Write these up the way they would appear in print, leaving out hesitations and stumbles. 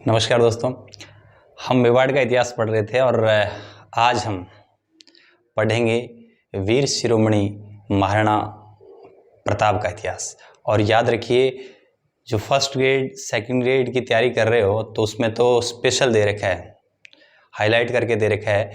नमस्कार दोस्तों, हम मेवाड़ का इतिहास पढ़ रहे थे और आज हम पढ़ेंगे वीर शिरोमणि महाराणा प्रताप का इतिहास। और याद रखिए, जो फर्स्ट ग्रेड सेकंड ग्रेड की तैयारी कर रहे हो तो उसमें तो स्पेशल दे रखा है, हाईलाइट करके दे रखा है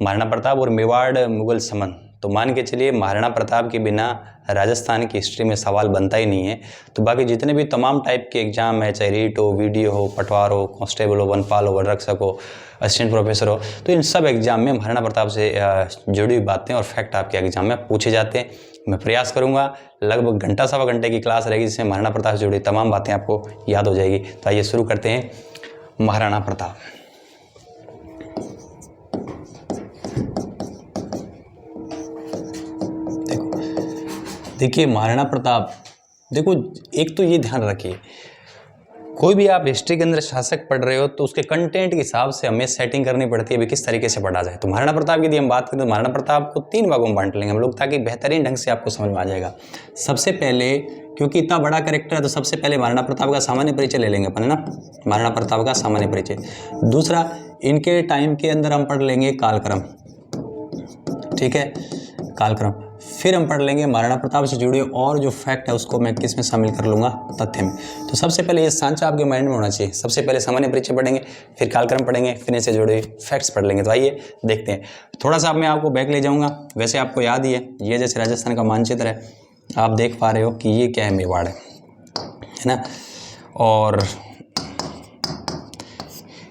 महाराणा प्रताप और मेवाड़ मुगल संबंध। तो मान के चलिए महाराणा प्रताप के बिना राजस्थान की हिस्ट्री में सवाल बनता ही नहीं है। तो बाकी जितने भी तमाम टाइप के एग्जाम है, चाहे रीट हो, वीडियो हो, पटवार हो, कांस्टेबल हो, वनपाल हो, वनरक्षक हो, असिस्टेंट प्रोफेसर हो, तो इन सब एग्जाम में महाराणा प्रताप से जुड़ी हुई बातें और फैक्ट आपके एग्जाम में पूछे जाते हैं। मैं प्रयास करूंगा, लगभग घंटा सवा घंटे की क्लास रहेगी जिसमें महाराणा प्रताप से जुड़ी तमाम बातें आपको याद हो जाएगी। तो आइए शुरू करते हैं। महाराणा प्रताप देखिए, महाराणा प्रताप देखो, एक तो ये ध्यान रखिए, कोई भी आप हिस्ट्री के अंदर शासक पढ़ रहे हो तो उसके कंटेंट के हिसाब से हमें सेटिंग करनी पड़ती है अभी किस तरीके से पढ़ा जाए। तो महाराणा प्रताप की यदि हम बात करें तो महाराणा प्रताप को 3 भागों में बांट लेंगे हम लोग, ताकि बेहतरीन ढंग से आपको समझ में आ जाएगा। सबसे पहले, क्योंकि इतना बड़ा कैरेक्टर है तो सबसे पहले महाराणा प्रताप का सामान्य परिचय ले लेंगे अपन, है ना। महाराणा प्रताप का सामान्य परिचय। दूसरा, इनके टाइम के अंदर हम पढ़ लेंगे कालक्रम, ठीक है, कालक्रम। फिर हम पढ़ लेंगे महाराणा प्रताप से जुड़े और जो फैक्ट है उसको मैं किस में शामिल कर लूँगा, तथ्य में। तो सबसे पहले ये सांचा आपके माइंड में होना चाहिए। सबसे पहले सामान्य परिचय पढ़ेंगे, फिर कालक्रम पढ़ेंगे, फिर इनसे जुड़े फैक्ट्स पढ़ लेंगे। तो आइए देखते हैं। थोड़ा सा मैं आपको बैक ले जाऊँगा। वैसे आपको याद ही है, ये जैसे राजस्थान का मानचित्र है, आप देख पा रहे हो कि ये क्या है, मेवाड़ है ना। और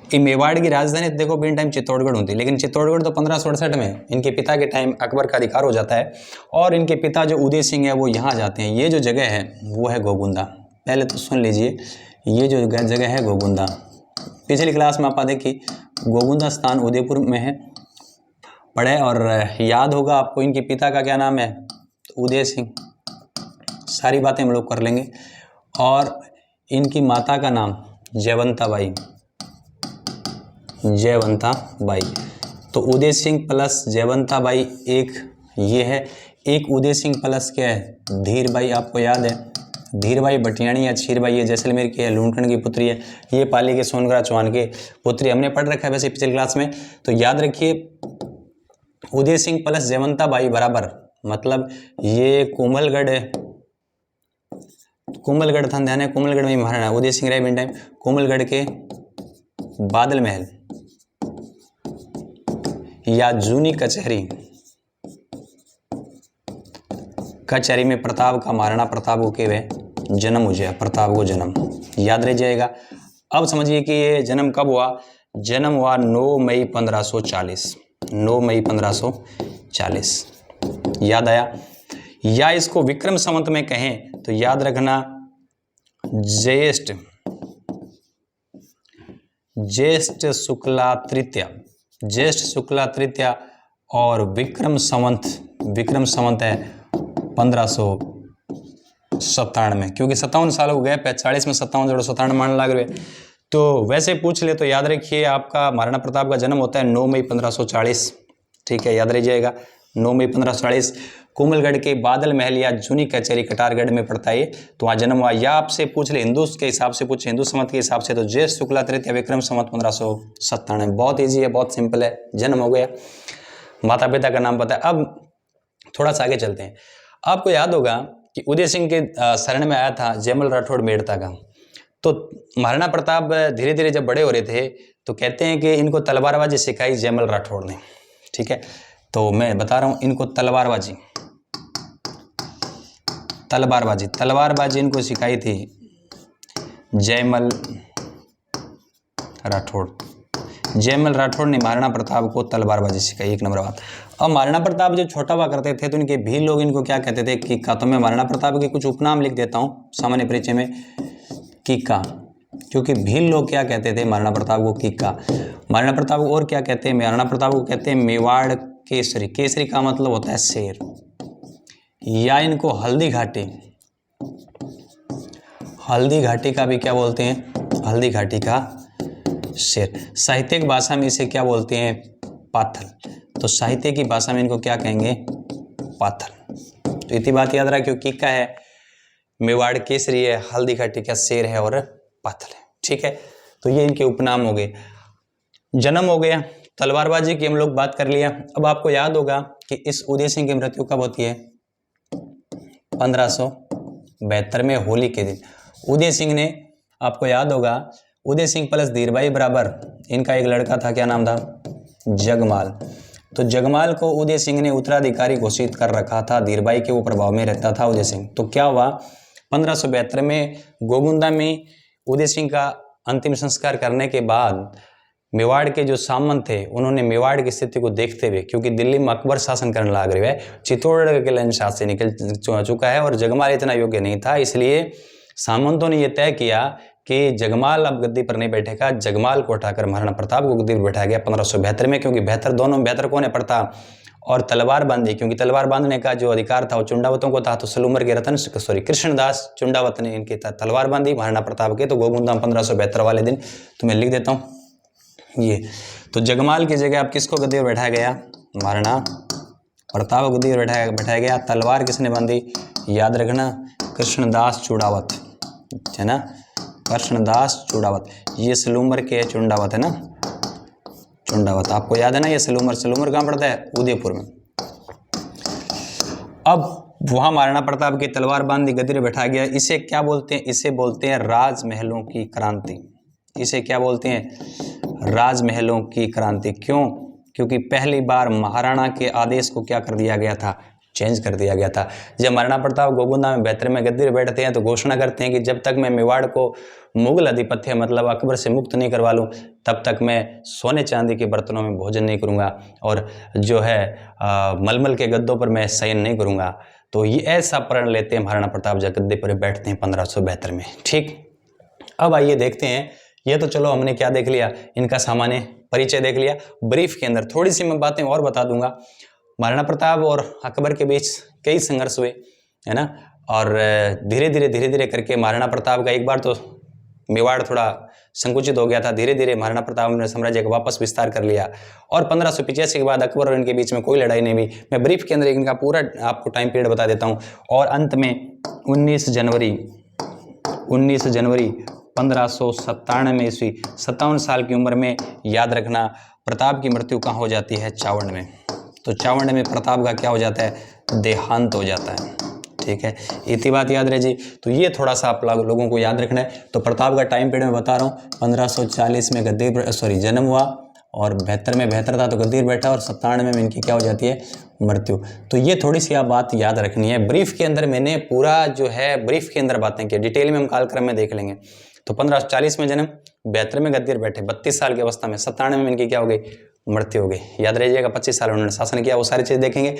कि मेवाड़ की राजधानी देखो बिन टाइम चित्तौड़गढ़ होती है, लेकिन चित्तौड़गढ़ तो 1568 में इनके पिता के टाइम अकबर का अधिकार हो जाता है और इनके पिता जो उदय सिंह है वो यहाँ जाते हैं। ये जो जगह है वो है गोगुंदा। पहले तो सुन लीजिए, ये जो जगह है गोगुंदा, पिछली क्लास में आपा देखी, गोगुंदा स्थान उदयपुर में है पढ़े। और याद होगा आपको इनके पिता का क्या नाम है, उदय सिंह। सारी बातें हम लोग कर लेंगे। और इनकी माता का नाम जयवंता बाई, जयवंता बाई। तो उदय सिंह प्लस जयवंता बाई एक ये है, एक उदय सिंह प्लस क्या है, धीर बाई। आपको याद है, धीर बाई भटियाणी या छीर बाई, ये जैसलमेर की है, लूणखंड की पुत्री है। ये पाली के सोनगढ़ चौहान के पुत्री, हमने पढ़ रखा है वैसे पिछली क्लास में। तो याद रखिए, उदय सिंह प्लस जयवंता बाई बराबर, मतलब ये कोमलगढ़ था, ध्यान है, कोमलगढ़ में महाराणा उदय सिंह रहे बिन टाइम। कोमलगढ़ के बादल महल या जूनी कचहरी में प्रताप का, महाराणा प्रताप को के वे जन्म हो जाए, प्रताप को जन्म याद रह जाएगा। अब समझिए कि ये जन्म कब हुआ। जन्म हुआ 9 मई 1540, 9 मई 1540। याद आया। या इसको विक्रम संवत में कहें तो याद रखना, ज्येष्ठ शुक्ला तृतीया, ज्येष्ठ शुक्ला तृतीया। और विक्रम संवत है 1597, क्योंकि 57 साल हो गए, 45 में 57 जोड़ो 57 मान लग रहे। तो वैसे पूछ ले तो याद रखिए, आपका महाराणा प्रताप का जन्म होता है 9 मई 1540, ठीक है, याद रह जाएगा 9 मई 1540। कोमलगढ़ के बादल महल या जूनी कचहरी कटारगढ़ में पड़ता है, तो वहाँ जन्म हुआ। या आपसे पूछ ले हिंदू के हिसाब से, पूछे हिंदू संवत के हिसाब से, तो ज्येष्ठ शुक्ला तृतीया विक्रम संवत 1597। बहुत ईजी है, बहुत सिंपल है, जन्म हो गया, माता पिता का नाम पता है। अब थोड़ा सा आगे चलते हैं। आपको याद होगा कि उदय सिंह के शरण में आया था जयमल राठौड़ मेड़ता का। तो महाराणा प्रताप धीरे धीरे जब बड़े हो रहे थे तो कहते हैं कि इनको तलवारबाजी सिखाई जयमल राठौड़ ने, ठीक है। तो मैं बता रहा हूँ, इनको तलवारबाजी इनको सिखाई थी जयमल राठौड़। जयमल राठौड़ ने महाराणा प्रताप को तलवारबाजी सिखाई, एक नंबर बात। अब महाराणा प्रताप जब छोटा हुआ करते थे तो इनके भी लोग इनको क्या कहते थे, किक्का। तो मैं महाराणा प्रताप के कुछ उपनाम लिख देता हूँ सामान्य परिचय में, किक्का, क्योंकि भील लोग क्या कहते थे महाराणा प्रताप को, किक्का। महाराणा प्रताप को और क्या कहते हैं, महाराणा प्रताप को कहते हैं मेवाड़ केसरी। केसरी का मतलब होता है शेर। या इनको हल्दी घाटी का भी क्या बोलते हैं, हल्दी घाटी का शेर। साहित्यिक भाषा में इसे क्या बोलते हैं, पाथल। तो साहित्य की भाषा में इनको क्या कहेंगे, पाथल। तो इतनी बात याद रहा, क्योंकि क्या है, मेवाड़ केसरी है, हल्दी घाटी का शेर है और पाथल है, ठीक है। तो ये इनके उपनाम हो गए। जन्म हो गया, तलवारबाजी की हम लोग बात कर लिया। अब आपको याद होगा कि इस उदय सिंह की मृत्यु कब होती है? 1572 में होली के दिन। उदय सिंह ने, आपको याद होगा, उदय सिंह प्लस धीरबाई बराबर इनका एक लड़का था, क्या नाम था? जगमाल। तो जगमाल को उदय सिंह ने उत्तराधिकारी घोषित कर रखा था, धीरबाई के वो प्रभाव में रहता था उदय सिंह। तो क्या हुआ, 1572 में गोगुंदा में उदय सिंह का अंतिम संस्कार करने के बाद मेवाड़ के जो सामंत थे उन्होंने मेवाड़ की स्थिति को देखते हुए, क्योंकि दिल्ली में अकबर शासन करने लग रहे है, चित्तौड़गढ़ के किले शासन से निकल चुका है और जगमाल इतना योग्य नहीं था, इसलिए सामंतों ने यह तय किया कि जगमाल अब गद्दी पर नहीं बैठेगा। जगमाल को उठाकर महाराणा प्रताप को गद्दी पर बैठाया गया 1572 में, क्योंकि बेहतर, दोनों में बेहतर कौन है? प्रताप। और तलवार बांधी, क्योंकि तलवार बांधने का जो अधिकार था वो चुंडावतों को था, तो सलूमर के कृष्णदास चुंडावत ने इनकी तलवार बांधी महाराणा प्रताप के। तो गोगुंदा 1572 वाले दिन, तो मैं लिख देता हूँ ये। तो जगमाल की जगह अब किसको गद्दी पर बैठाया गया? महाराणा प्रताप को गद्दी पर बैठाया गया। तलवार किसने बांधी? याद रखना, कृष्णदास चुंडावत, है ना, कृष्णदास चुंडावत। ये सलूमर के चुंडावत है ना, चुंडावत, आपको याद है ना ये सलूमर। सलूमर कहाँ पड़ता है? उदयपुर में। अब वहां महाराणा प्रताप की तलवार बांधी गद्दी पर बैठा गया। इसे क्या बोलते हैं? इसे बोलते हैं राजमहलों की क्रांति। इसे क्या बोलते हैं? राजमहलों की क्रांति। क्यों? क्योंकि पहली बार महाराणा के आदेश को क्या कर दिया गया था? चेंज कर दिया गया था। जब महाराणा प्रताप गोगुंदा में 72 में गद्दी पर बैठते हैं तो घोषणा करते हैं कि जब तक मैं मेवाड़ को मुगल आधिपत्य मतलब अकबर से मुक्त नहीं करवा लूँ तब तक मैं सोने चांदी के बर्तनों में भोजन नहीं करूँगा और जो है मलमल के गद्दों पर मैं शयन नहीं करूँगा। तो ये ऐसा प्रण लेते हैं महाराणा प्रताप जब गद्दी पर बैठते हैं 1572 में। ठीक, अब आइए देखते हैं। ये तो चलो हमने क्या देख लिया, इनका सामान्य परिचय देख लिया। ब्रीफ के अंदर थोड़ी सी मैं बातें और बता दूंगा। महाराणा प्रताप और अकबर के बीच कई संघर्ष हुए, है ना, और धीरे धीरे करके महाराणा प्रताप का एक बार तो मेवाड़ थोड़ा संकुचित हो गया था। धीरे धीरे महाराणा प्रताप ने साम्राज्य का वापस विस्तार कर लिया और 1585 के बाद अकबर और इनके बीच में कोई लड़ाई नहीं हुई। मैं ब्रीफ के अंदर इनका पूरा आपको टाइम पीरियड बता देता हूँ। और अंत में 19 जनवरी 1597 ईस्वी 57 साल की उम्र में, याद रखना, प्रताप की मृत्यु कहाँ हो जाती है? चावंड में। तो चावंड में प्रताप का क्या हो जाता है? देहांत हो जाता है। ठीक है, इतनी बात याद रहे जी। तो ये थोड़ा सा आप लोगों को याद रखना है। तो प्रताप का टाइम पीरियड मैं बता रहा हूँ, 1540 में जन्म हुआ और 72 में बेहतर था तो गद्दी पर बैठा और 97 में इनकी क्या हो जाती है? मृत्यु। तो ये थोड़ी सी आप बात याद रखनी है। ब्रीफ के अंदर मैंने पूरा जो है ब्रीफ के अंदर बातें की, डिटेल में हम कालक्रम में देख लेंगे। तो 1540 में जन्म, 72 में गद्दी पर बैठे, 32 साल की अवस्था में 97 में इनकी क्या हो गई? मृत्यु हो गई। याद रहिएगा 25 साल उन्होंने शासन किया, वो सारी चीज़ देखेंगे।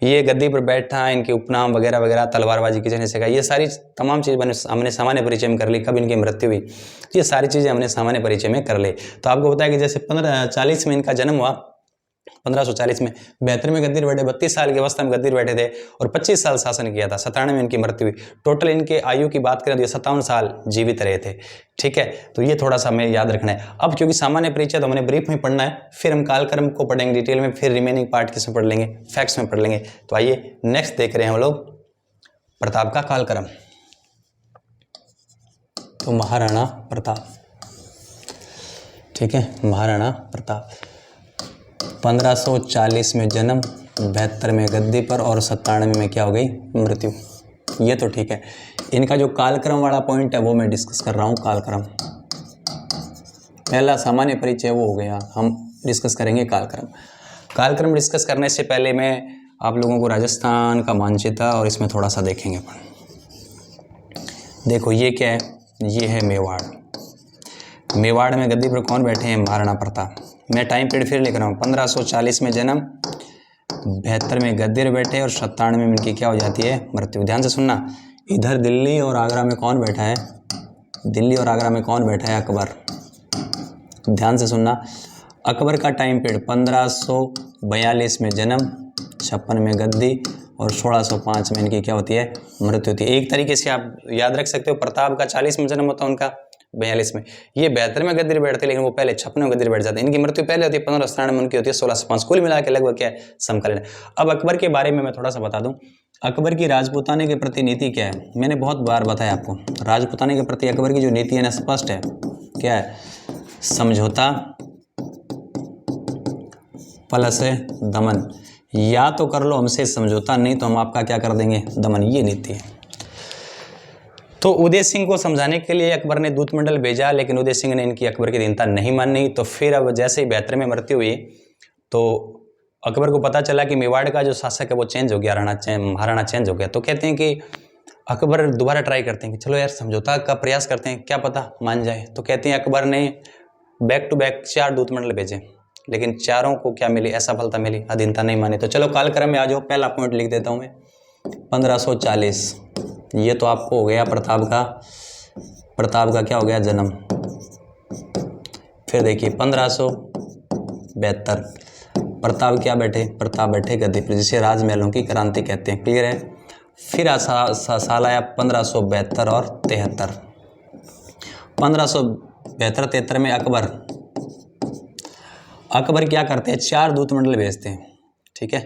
ये गद्दी पर बैठा, इनके उपनाम वगैरह वगैरह, तलवारबाजी किसने सिखाई, ये सारी तमाम चीज़ हमने सामान्य परिचय में कर ली। कब इनकी मृत्यु हुई, ये सारी चीज़ें हमने सामान्य परिचय में कर ली। तो आपको बताया कि जैसे 1540 में इनका जन्म हुआ, 1540 में, 72 में गद्दी पर बैठे, 32 साल की अवस्था में गद्दी पर बैठे थे और 25 साल शासन किया था। 97 में इनकी मृत्यु हुई। टोटल इनके आयु की बात करें तो ये 57 साल जीवित रहे थे। ठीक है, तो ये थोड़ा सा हमें याद रखना है। अब क्योंकि सामान्य परिचय तो हमने ब्रीफ में पढ़ना है, फिर हम कालक्रम को पढ़ेंगे डिटेल में, फिर रिमेनिंग पार्ट किसमें पढ़ लेंगे? फैक्ट्स में पढ़ लेंगे। तो आइए नेक्स्ट देख रहे हैं हम लोग प्रताप का कालक्रम। तो महाराणा प्रताप, ठीक है, महाराणा प्रताप 1540 में जन्म, 72 में गद्दी पर और 97 में क्या हो गई? मृत्यु। ये तो ठीक है। इनका जो कालक्रम वाला पॉइंट है वो मैं डिस्कस कर रहा हूँ। कालक्रम, पहला सामान्य परिचय वो हो गया, हम डिस्कस करेंगे कालक्रम। कालक्रम डिस्कस करने से पहले मैं आप लोगों को राजस्थान का मानचित्र और इसमें थोड़ा सा देखेंगे। देखो ये क्या है? ये है मेवाड़। मेवाड़ में गद्दी पर कौन बैठे हैं? महाराणा प्रताप। मैं टाइम पीरियड फिर लिख रहा हूँ, 1540 में जन्म, 72 में गद्दी पर बैठे और 97 में इनकी क्या हो जाती है? मृत्यु। ध्यान से सुनना, इधर दिल्ली और आगरा में कौन बैठा है? दिल्ली और आगरा में कौन बैठा है? अकबर। ध्यान से सुनना, अकबर का टाइम पीरियड 1542 में जन्म, 56 में गद्दी और 1605 में इनकी क्या होती है? मृत्यु होती है। एक तरीके से आप याद रख सकते हो, प्रताप का 40 में जन्म होता है, उनका 42 में, ये 72 में गद्दी बैठते, लेकिन वो पहले 56 में गद्दी बैठ जाते हैं। इनकी मृत्यु पहले होती है, 1597 में उनकी होती है 1605। कुल मिला के लगभग क्या है? समकालीन। अब अकबर के बारे में मैं थोड़ा सा बता दूं, अकबर की राजपूताने के प्रति नीति क्या है? मैंने बहुत बार बताया आपको, राजपूताने के प्रति अकबर की जो नीति है ना, स्पष्ट है। क्या है? समझौता प्लस दमन, या तो कर लो हमसे समझौता, नहीं तो हम आपका क्या कर देंगे, दमन। ये नीति है। तो उदय सिंह को समझाने के लिए अकबर ने दूतमंडल भेजा, लेकिन उदय सिंह ने इनकी अकबर की दीनता नहीं मानी। तो फिर अब जैसे ही 72 में मृत्यु हुई तो अकबर को पता चला कि मेवाड़ का जो शासक है वो चेंज हो गया, महाराणा चेंज हो गया। तो कहते हैं कि अकबर दोबारा ट्राई करते हैं कि चलो यार समझौता का प्रयास करते हैं, क्या पता मान जाए। तो कहते हैं अकबर ने बैक टू बैक 4 दूतमंडल भेजे, लेकिन चारों को क्या मिली, असफलता मिली, अधीनता नहीं मानी। तो चलो कालक्रम में आ जाओ, पहला पॉइंट लिख देता हूँ मैं, 1540। ये तो आपको हो गया प्रताप का क्या हो गया, जन्म। फिर देखिए 1572 प्रताप क्या बैठे, प्रताप बैठे गद्दी पर, जिसे राजमहलों की क्रांति कहते हैं। क्लियर है। फिर साल आया 1572 और 73। 1572-73 में अकबर क्या करते हैं, 4 दूतमंडल भेजते हैं। ठीक है,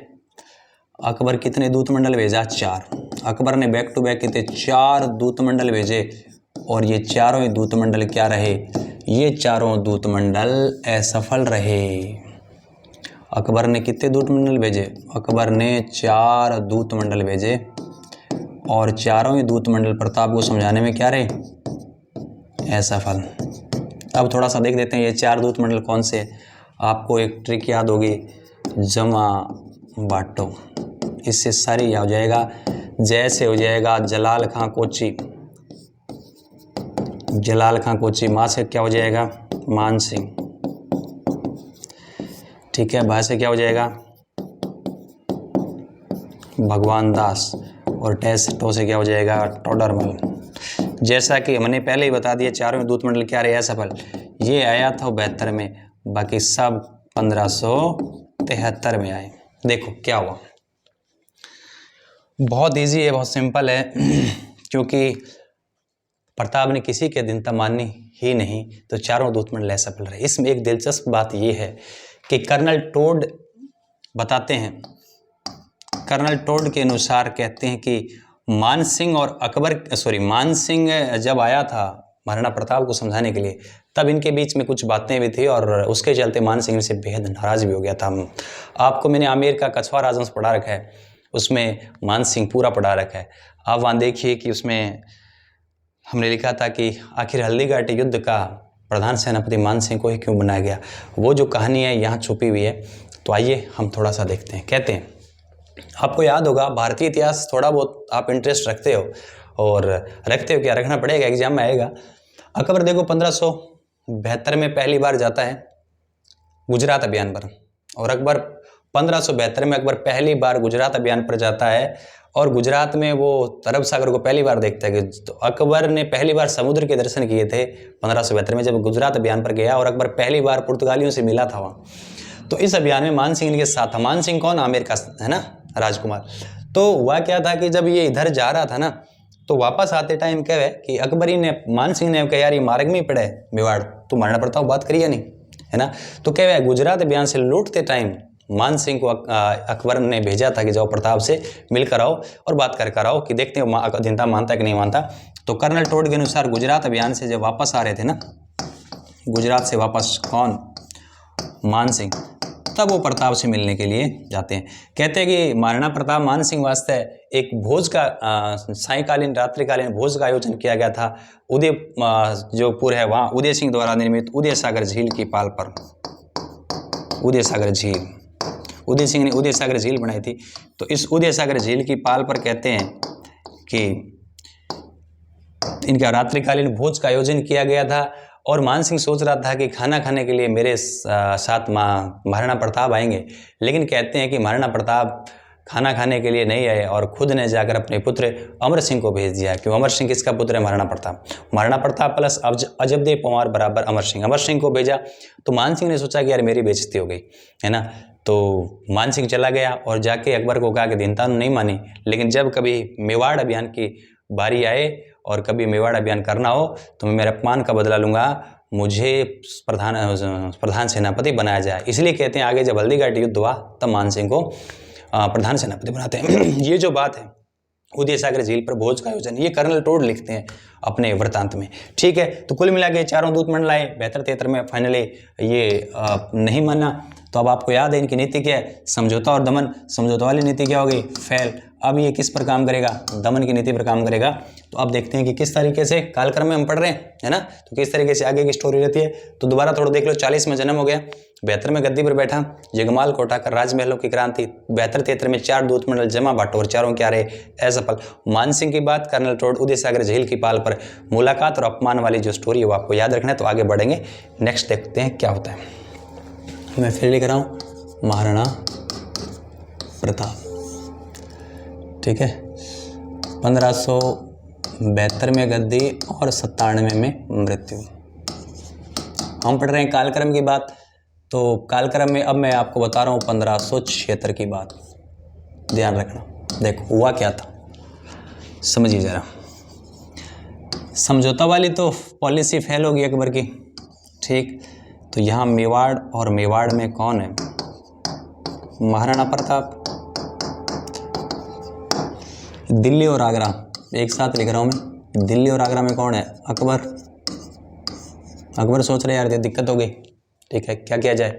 अकबर कितने दूतमंडल भेजा, 4। अकबर ने बैक टू बैक कितने, 4 दूतमंडल भेजे, और ये चारों ही दूतमंडल क्या रहे, ये चारों दूतमंडल असफल रहे। अकबर ने कितने दूतमंडल भेजे, अकबर ने 4 दूतमंडल भेजे, और चारों ही दूतमंडल प्रताप को समझाने में क्या रहे, असफल। अब थोड़ा सा देख देते हैं ये 4 दूतमंडल कौन से। आपको एक ट्रिक याद होगी, जमा बांटो, इससे सारी हो जाएगा। जैसे हो जाएगा जलाल खां कोची, जलाल खां कोची, माँ से क्या हो जाएगा, मान सिंह। ठीक है, भा से क्या हो जाएगा, भगवान दास, और टो से क्या हो जाएगा, टोडरमल। जैसा कि हमने पहले ही बता दिया, चारों दूतमंडल क्या रहे, असफल। ये आया था 72 में, बाकी सब 1573 में आए। देखो क्या हुआ, बहुत इजी है, बहुत सिंपल है। क्योंकि प्रताप ने किसी की अधीनता मानी ही नहीं, तो चारों दूतमंडल असफल रहे। इसमें एक दिलचस्प बात यह है कि कर्नल टोड बताते हैं, कर्नल टोड के अनुसार कहते हैं कि मान सिंह जब आया था महाराणा प्रताप को समझाने के लिए, तब इनके बीच में कुछ बातें भी थी, और उसके चलते मान सिंह से बेहद नाराज भी हो गया था। आपको मैंने आमेर का कछुआ राजवंश पढ़ा रखा है, उसमें मान सिंह पूरा पढ़ा रखा है। आप वहाँ देखिए कि उसमें हमने लिखा था कि आखिर हल्दीघाटी युद्ध का प्रधान सेनापति मान सिंह को ही क्यों बनाया गया, वो जो कहानी है यहाँ छुपी हुई है। तो आइए हम थोड़ा सा देखते हैं। कहते हैं, आपको याद होगा, भारतीय इतिहास थोड़ा बहुत आप इंटरेस्ट रखते हो, और रखते हो क्या, रखना पड़ेगा, एग्जाम में आएगा। अकबर देखो 1572 में पहली बार जाता है गुजरात अभियान पर, और अकबर 1572 में अकबर पहली बार गुजरात अभियान पर जाता है, और गुजरात में वो अरब सागर को पहली बार देखता है। कि तो अकबर ने पहली बार समुद्र के दर्शन किए थे 1572 में, जब गुजरात अभियान पर गया, और अकबर पहली बार पुर्तगालियों से मिला था वहाँ। तो इस अभियान में मान सिंह के साथ था। मान सिंह कौन, आमेर का है ना, राजकुमार। तो हुआ क्या था कि जब ये इधर जा रहा था ना, तो वापस आते टाइम क्या है कि अकबरी ने, मान सिंह ने कहा यार ये मार्ग में ही पड़ा है मेवाड़, तू महाराणा प्रताप बात करिए नहीं, है ना। तो क्या है, गुजरात अभियान से लौटते टाइम मान सिंह को अकबर ने भेजा था कि जाओ प्रताप से मिलकर आओ और बात कर आओ, कि देखते हो अधीनता मानता कि नहीं मानता। तो कर्नल टोड के अनुसार गुजरात अभियान से जब वापस आ रहे थे ना, गुजरात से वापस कौन, मान सिंह, तब वो प्रताप से मिलने के लिए जाते हैं। कहते हैं कि महाराणा प्रताप मान सिंह वास्ते एक भोज का सायंकालीन रात्रिकालीन भोज का आयोजन किया गया था उदय जो पुर है वहाँ, उदय सिंह द्वारा निर्मित उदय सागर झील की पाल पर। उदय सागर झील, उदय सिंह ने उदय सागर झील बनाई थी। तो इस उदय सागर झील की पाल पर कहते हैं कि इनका रात्रिकालीन भोज का आयोजन किया गया था, और मान सिंह सोच रहा था कि खाना खाने के लिए मेरे साथ महाराणा प्रताप आएंगे, लेकिन कहते हैं कि महाराणा प्रताप खाना खाने के लिए नहीं आए, और खुद ने जाकर अपने पुत्र अमर सिंह को भेज दिया। क्यों, अमर सिंह किसका पुत्र है, महाराणा प्रताप। महाराणा प्रताप प्लस अजबदेव पंवार बराबर अमर सिंह को भेजा। तो मान सिंह ने सोचा कि यार मेरी बेइज्जती हो गई, है ना। तो मान सिंह चला गया और जाके अकबर को कहा कि दीनता नहीं मानी, लेकिन जब कभी मेवाड़ अभियान की बारी आए और कभी मेवाड़ अभियान करना हो तो मैं मेरे अपमान का बदला लूँगा, मुझे प्रधान सेनापति बनाया जाए। इसलिए कहते हैं आगे जब हल्दीघाटी युद्ध हुआ तब मान सिंह को प्रधान सेनापति बनाते हैं। ये जो बात है उदय सागर झील पर भोज का आयोजन, ये कर्नल टोड लिखते हैं अपने वृत्तांत में। ठीक है, तो कुल मिला के चारों दूत मंडल आए 72-73 में, फाइनली ये नहीं माना। तो अब आपको याद है इनकी नीति क्या है, समझौता और दमन। समझौता वाली नीति क्या होगी, फेल। अब ये किस पर काम करेगा, दमन की नीति पर काम करेगा। तो अब देखते हैं कि किस तरीके से कालक्रम में हम पढ़ रहे हैं, है ना, तो किस तरीके से आगे की स्टोरी रहती है। तो दोबारा थोड़ा देख लो, 40 में जन्म हो गया, 72 में गद्दी पर बैठा, जगमाल को उठाकर राजमहलों की क्रांति, 72-73 में 4 दूत मंडल जमा बाटो और चारों क्या रहे असफल। मानसिंह की बात, कर्नल टोड, उदय सागर झील की पाल पर मुलाकात और अपमान वाली जो स्टोरी है वो आपको याद रखना है। तो आगे बढ़ेंगे, नेक्स्ट देखते हैं क्या होता है। मैं फिर लिख रहा हूँ महाराणा प्रताप। ठीक है, 1572 में गद्दी और 97 में मृत्यु। हम पढ़ रहे हैं कालक्रम की बात। तो कालक्रम में अब मैं आपको बता रहा हूँ 1576 की बात, ध्यान रखना। देखो हुआ क्या था, समझिए जरा। समझौता वाली तो पॉलिसी फेल होगी अकबर की। ठीक, तो यहाँ मेवाड़, और मेवाड़ में कौन है, महाराणा प्रताप। दिल्ली और आगरा एक साथ लिख रहा हूँ मैं, दिल्ली और आगरा में कौन है, अकबर। अकबर सोच रहे यार ये दिक्कत हो गई, ठीक है क्या किया जाए,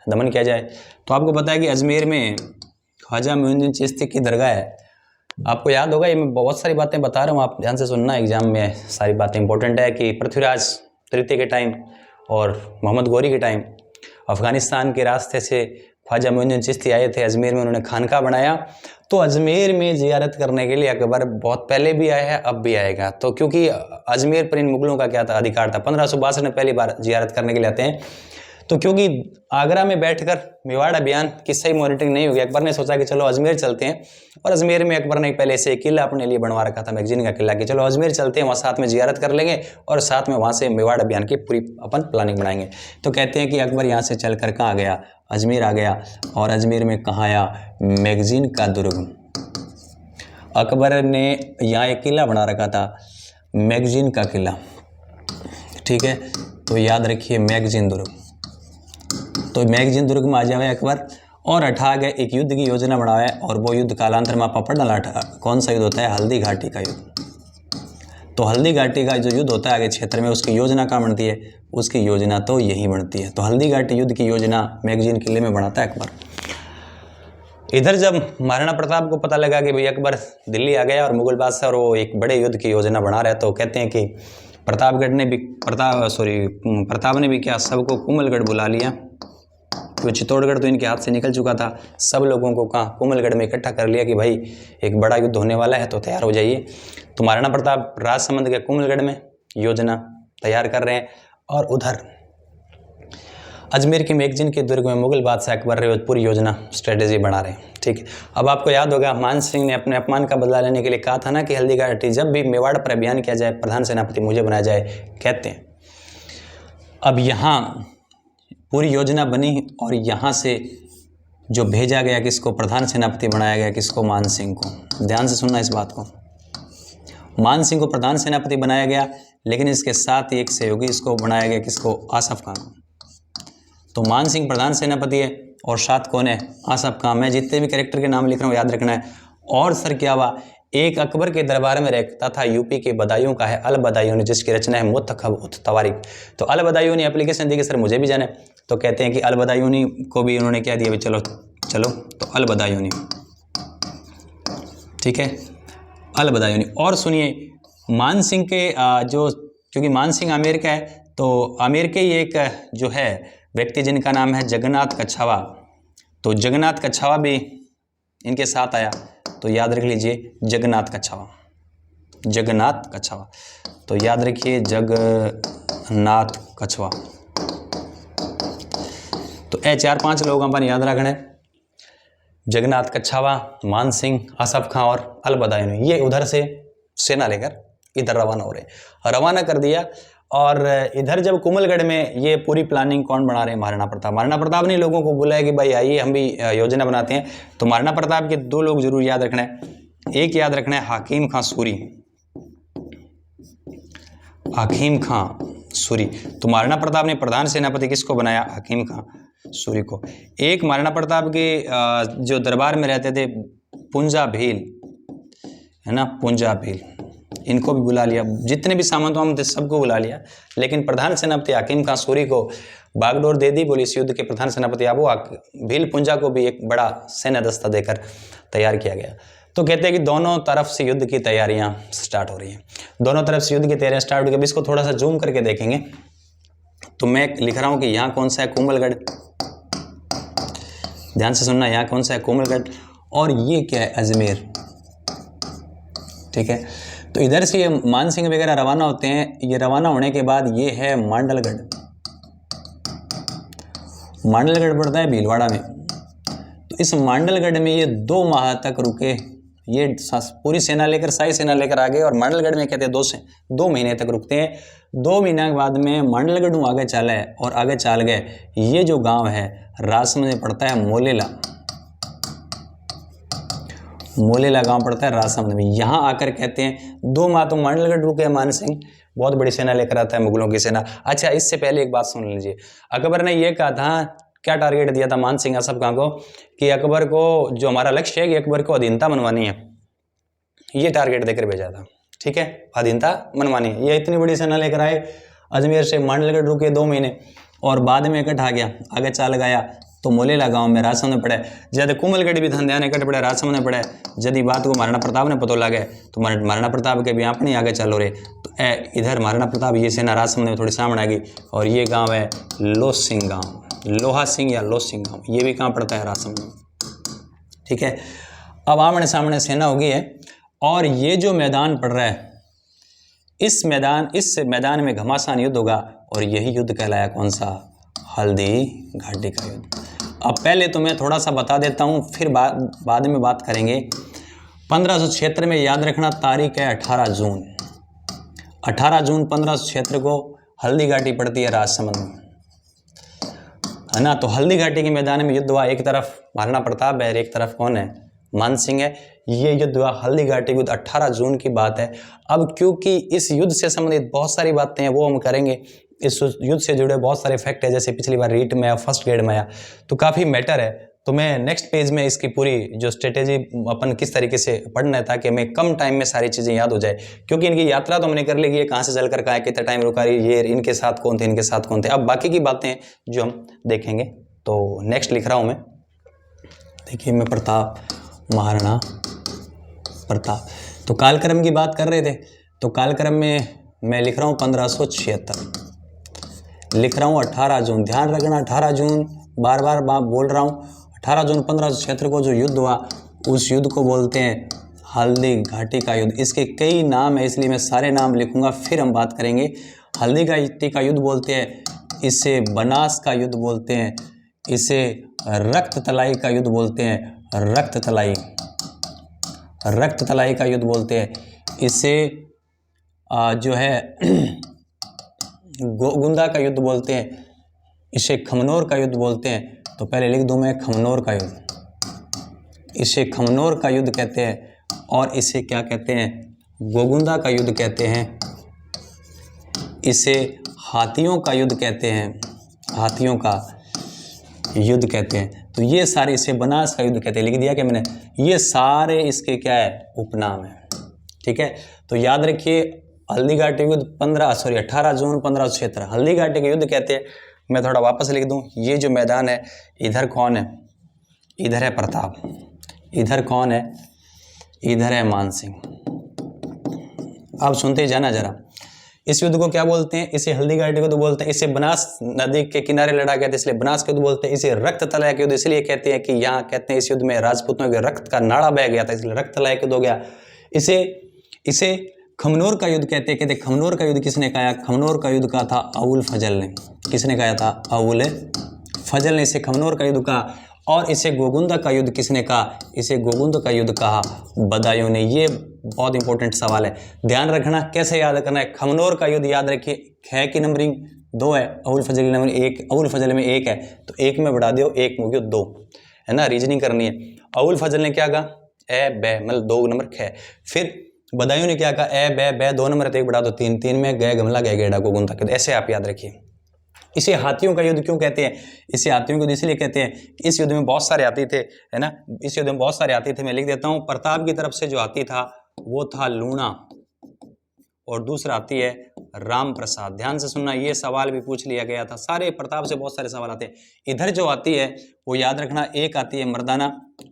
दमन किया जाए। तो आपको पता है कि अजमेर में ख्वाजा मोइनुद्दीन चिश्ती की दरगाह है। आपको याद होगा, ये मैं बहुत सारी बातें बता रहा हूँ, आप ध्यान से सुनना, एग्जाम में सारी बातें इंपॉर्टेंट है। कि पृथ्वीराज तृतीय के टाइम और मोहम्मद गौरी के टाइम अफगानिस्तान के रास्ते से ख्वाजा मोइनुद्दीन चिश्ती आए थे अजमेर में, उन्होंने खानका बनाया। तो अजमेर में जियारत करने के लिए अकबर बहुत पहले भी आया है, अब भी आएगा। तो क्योंकि अजमेर पर इन मुगलों का क्या था, अधिकार था, 1562 में पहली बार जियारत करने के लिए आते हैं। तो क्योंकि आगरा में बैठकर मेवाड़ अभियान की सही मॉनिटरिंग नहीं होगी, अकबर ने सोचा कि चलो अजमेर चलते हैं। और अजमेर में अकबर ने पहले से एक किला अपने लिए बनवा रखा था, मैगजीन का किला, कि चलो अजमेर चलते हैं, वहाँ साथ में जियारत कर लेंगे और साथ में वहाँ से मेवाड़ अभियान की पूरी अपन प्लानिंग बनाएंगे। तो कहते हैं कि अकबर यहाँ से चलकर कहाँ गया, अजमेर आ गया। और अजमेर में कहाँ आया, मैगजीन का दुर्ग। अकबर ने यहाँ एक किला बना रखा था, मैगजीन का किला। ठीक है, तो याद रखिए मैगजीन दुर्ग। तो मैगजीन दुर्ग में आ जाए अकबर और अठा गए एक युद्ध की योजना बनाए। और वो युद्ध कालांतर में पपड़ डाला। कौन सा युद्ध होता है, हल्दी घाटी का युद्ध। तो हल्दी घाटी का जो युद्ध होता है आगे क्षेत्र में, उसकी योजना कहाँ बनती है, उसकी योजना तो यही बनती है। तो हल्दी घाटी युद्ध की योजना मैगजीन किले में बनाता है अकबर। इधर जब महाराणा प्रताप को पता लगा कि भाई अकबर दिल्ली आ गया और मुगल बादशाह और वो एक बड़े युद्ध की योजना बना रहे, तो कहते हैं कि प्रताप ने भी क्या, सबको कुंभलगढ़ बुला लिया। तो चित्तौड़गढ़ तो इनके हाथ से निकल चुका था, सब लोगों को कहाँ, कुंभलगढ़ में इकट्ठा कर लिया कि भाई एक बड़ा युद्ध होने वाला है, तो तैयार हो जाइए। तो महाराणा प्रताप राजसमंद के कुंभलगढ़ में योजना तैयार कर रहे हैं। और उधर अजमेर के मैगजीन के दुर्ग में मुगल बादशाह अकबर रहे पूरी योजना स्ट्रेटेजी बना रहे हैं। ठीक है, अब आपको याद होगा मान सिंह ने अपने अपमान का बदला लेने के लिए कहा था ना कि हल्दी घाटी जब भी मेवाड़ पर अभियान किया जाए प्रधान सेनापति मुझे बनाया जाए, कहते हैं। अब यहाँ पूरी योजना बनी और यहाँ से जो भेजा गया किसको, प्रधान सेनापति बनाया गया किसको, मान सिंह को। ध्यान से सुनना इस बात को, मान सिंह को प्रधान सेनापति बनाया गया, लेकिन इसके साथ ही एक सहयोगी इसको बनाया गया किसको, आसफ खान। तो मान सिंह प्रधान सेनापति है और साथ कौन है, आसफ खान। मैं जितने भी कैरेक्टर के नाम लिख रहा हूँ याद रखना है। और सर क्या हुआ, एक अकबर के दरबार में रहता था यूपी के बदायूं का है अल बदायूनी, जिसकी रचना है मुतखब उत तवारीख। तो अल बदायूनी एप्लीकेशन दी कि सर मुझे भी जाना है, तो कहते हैं कि अल बदायूनी को भी उन्होंने क्या दिया, भी चलो चलो, तो अल बदायूनी। ठीक है, अल बदायूनी। और सुनिए मान सिंह के जो, क्योंकि मान सिंह आमेर का है, तो आमेर के ही एक जो है व्यक्ति जिनका नाम है जगन्नाथ कछावा, तो जगन्नाथ कछावा भी इनके साथ आया। तो याद रख लीजिए जगन्नाथ कछावा, जगन्नाथ कछावा। तो याद रखिए जगन्नाथ कछावा। तो ये 4-5 लोग अपन याद रखना है, जगन्नाथ कछावा, मान सिंह, आसफ खां और अल बदायूनी। ये उधर से सेना लेकर इधर रवाना हो रहे, रवाना कर दिया। और इधर जब कुंभलगढ़ में ये पूरी प्लानिंग कौन बना रहे हैं, महाराणा प्रताप। महाराणा प्रताप ने लोगों को बुलाया कि भाई आइए हम भी योजना बनाते हैं। तो महाराणा प्रताप के 2 लोग जरूर याद रखना है। एक याद रखना है हकीम खां सूरी, हकीम खां सूरी। तो महाराणा प्रताप ने प्रधान सेनापति किसको बनाया, हकीम खां सूरी को। एक महाराणा प्रताप के जो दरबार में रहते थे पुंजा भील, है ना, पुंजा भील, इनको भी बुला लिया, जितने भी सामंतवाम थे सबको बुला लिया, लेकिन प्रधान सेनापति हाकिम खां सूरी को बागडोर दे दी, बोली इस युद्ध के प्रधान सेनापति आबू भील पुंजा को भी एक बड़ा सैन्य दस्ता देकर तैयार किया गया। तो कहते हैं कि दोनों तरफ से युद्ध की तैयारियां स्टार्ट हो रही हैं, दोनों तरफ से युद्ध की तैयारियां स्टार्ट हो गई। अब इसको थोड़ा सा जूम करके देखेंगे तो मैं लिख रहा हूं कि यहाँ कौन सा है, कोमलगढ़, ध्यान से सुनना, यहाँ कौन सा है, कोमलगढ़, और ये क्या है, अजमेर, ठीक है। तो इधर से ये मानसिंह वगैरह रवाना होते हैं, ये रवाना होने के बाद ये है मांडलगढ़, मांडलगढ़ पड़ता है भीलवाड़ा में। तो इस मांडलगढ़ में ये 2 माह तक रुके, ये पूरी सेना लेकर, शाही सेना लेकर आ गए, और मांडलगढ़ में कहते हैं 2 महीने तक रुकते हैं। 2 महीने के बाद में मांडलगढ़ आगे चला है, और आगे चल गए, ये जो गांव है राजसमंद में पड़ता है, मोलेला, मोलेला गांव पड़ता है राजसमंद में। यहाँ आकर कहते हैं 2 माह तो मांडलगढ़ रुके मानसिंह, बहुत बड़ी सेना लेकर आता है, मुगलों की सेना। अच्छा, इससे पहले एक बात सुन लीजिए, अकबर ने यह कहा था, क्या टारगेट दिया था मानसिंह आसफ खां को, कि अकबर को जो हमारा लक्ष्य है कि अकबर को अधीनता मनवानी है, ये टारगेट देकर भेजा था, ठीक है, अधीनता मनवानी है। ये इतनी बड़ी सेना लेकर आए, अजमेर से मांडलगढ़ रुके 2 महीने, और बाद में इकट्ठा गया, आगे चल गया तो मोलेला गांव में राजसमंद में पड़े, जब कोमलगढ़ भी ध्यान इकट्ठे पड़े, राजसमंद में पड़े। यदि बात को महाराणा प्रताप ने पता लगे तो महाराणा प्रताप के भी अपने आगे चलो रहे, तो इधर महाराणा प्रताप, ये सेना राजसमंद में थोड़ी सामने आ गई, और ये गाँव है लोहसिंह गाँव, लोहा सिंह या लोहसिंह गाँव, ये भी कहाँ पड़ता है, राजसमंद में, ठीक है। अब आमने सामने सेना हो गई है, और ये जो मैदान पड़ रहा है, इस मैदान में घमासान युद्ध होगा, और यही युद्ध कहलाया कौन सा, हल्दी घाटी का युद्ध। अब पहले तो मैं थोड़ा सा बता देता हूँ, फिर बाद में बात करेंगे। 1576 में, याद रखना तारीख है 18 जून, 18 जून 1576 को हल्दी घाटी पड़ती है राजसमंद में, है ना। तो हल्दी घाटी के मैदान में युद्ध हुआ, एक तरफ महाराणा प्रताप है, एक तरफ कौन है, मानसिंह है। ये युद्ध हुआ हल्दी घाटी युद्ध, 18 जून की बात है। अब क्योंकि इस युद्ध से संबंधित बहुत सारी बातें हैं, वो हम करेंगे, इस युद्ध से जुड़े बहुत सारे फैक्ट है, जैसे पिछली बार रीट में आया, फर्स्ट ग्रेड में आया, तो काफ़ी मैटर है। तो मैं नेक्स्ट पेज में इसकी पूरी जो स्ट्रेटेजी अपन किस तरीके से पढ़ना है, ताकि हमें कम टाइम में सारी चीज़ें याद हो जाए, क्योंकि इनकी यात्रा तो हमने कर ली, ये कहाँ से चलकर कहाँ, कितना टाइम रुका रही, ये इनके साथ कौन थे, इनके साथ कौन थे। अब बाकी की बातें जो हम देखेंगे, तो नेक्स्ट लिख रहा हूँ मैं, देखिए मैं प्रताप, महाराणा प्रताप। तो कालक्रम की बात कर रहे थे, तो कालक्रम में मैं लिख रहा हूँ 1576, लिख रहा हूँ 18 जून, ध्यान रखना 18 जून, बार बार बोल रहा हूँ, 18 जून 1576 को जो युद्ध हुआ, उस युद्ध को बोलते हैं हल्दी घाटी का युद्ध। इसके कई नाम है, इसलिए मैं सारे नाम लिखूंगा, फिर हम बात करेंगे। हल्दी घाटी का युद्ध बोलते हैं, इसे बनास का युद्ध बोलते हैं, इसे रक्त तलाई का युद्ध बोलते हैं, रक्त तलाई का युद्ध बोलते हैं, इसे जो है गोगुंदा का युद्ध बोलते हैं, इसे खमनोर का युद्ध बोलते हैं। तो पहले लिख दूं मैं खमनोर का युद्ध, इसे खमनोर का युद्ध कहते हैं, और इसे क्या कहते हैं, गोगुंदा का युद्ध कहते हैं, इसे हाथियों का युद्ध कहते हैं, हाथियों का युद्ध कहते हैं। तो ये सारे, इसे बनास का युद्ध कहते हैं, लिख दिया क्या मैंने, ये सारे इसके क्या है, उपनाम है, ठीक है। तो याद रखिए, हल्दी घाटी युद्ध 18 जून 1576 हल्दी घाटी के युद्ध कहते हैं। मैं थोड़ा वापस लिख दूं, ये जो मैदान है, इधर कौन है, इधर है प्रताप, इधर कौन है, इधर है मानसिंह। अब सुनते ही जाना जरा, इस युद्ध को क्या बोलते हैं, इसे हल्दी घाटी युद्ध बोलते हैं, इसे बनास नदी के किनारे लड़ा गया था इसलिए बनास के युद्ध बोलते हैं, इसे रक्त तलय के युद्ध इसलिए कहते हैं कि यहाँ कहते हैं इस युद्ध में राजपूतों के रक्त का नाड़ा बह गया था, इसलिए रक्त तलय के युद्ध हो गया। इसे खमनोर का युद्ध कहते खमनोर का युद्ध किसने कहा, खमनोर का युद्ध कहा था अबुल फजल ने, किसने कहा था, अबुल फजल ने इसे खमनोर का युद्ध कहा। और इसे गोगुंदा का युद्ध किसने कहा, इसे गोगुंद का युद्ध कहा बदायूं ने। ये बहुत इंपॉर्टेंट सवाल है, ध्यान रखना, कैसे याद करना है। खमनोर का युद्ध याद रखिए, ख की नंबरिंग 2 है, अबुल फजल की नंबरिंग 1, अबुल फजल में 1 है, तो 1 में बढ़ा दो, 1 मुझे 2 है ना, रीजनिंग करनी है। अबुल फजल ने क्या कहा, ए बे, मतलब 2 नंबर ख। फिर बदायूं ने क्या कहा, ए बे 2 नंबर, 1 बढ़ा दो 3, 3 में गए गमला गए गेड़ा गोगुंदा के। ऐसे आप याद रखिए। इसे हाथियों का युद्ध क्यों कहते हैं, इसे हाथियों का युद्ध इसलिए कहते हैं, इस युद्ध में बहुत सारे हाथी थे, है ना, इस युद्ध में बहुत सारे हाथी थे। मैं लिख देता हूँ, प्रताप की तरफ से जो हाथी था वो था लूणा, और दूसरा आती है राम प्रसाद। ध्यान से सुनना, ये सवाल भी पूछ लिया गया था, सारे प्रताप से बहुत सारे सवाल आते हैं। इधर जो आती है वो याद रखना, एक आती है मर्दाना,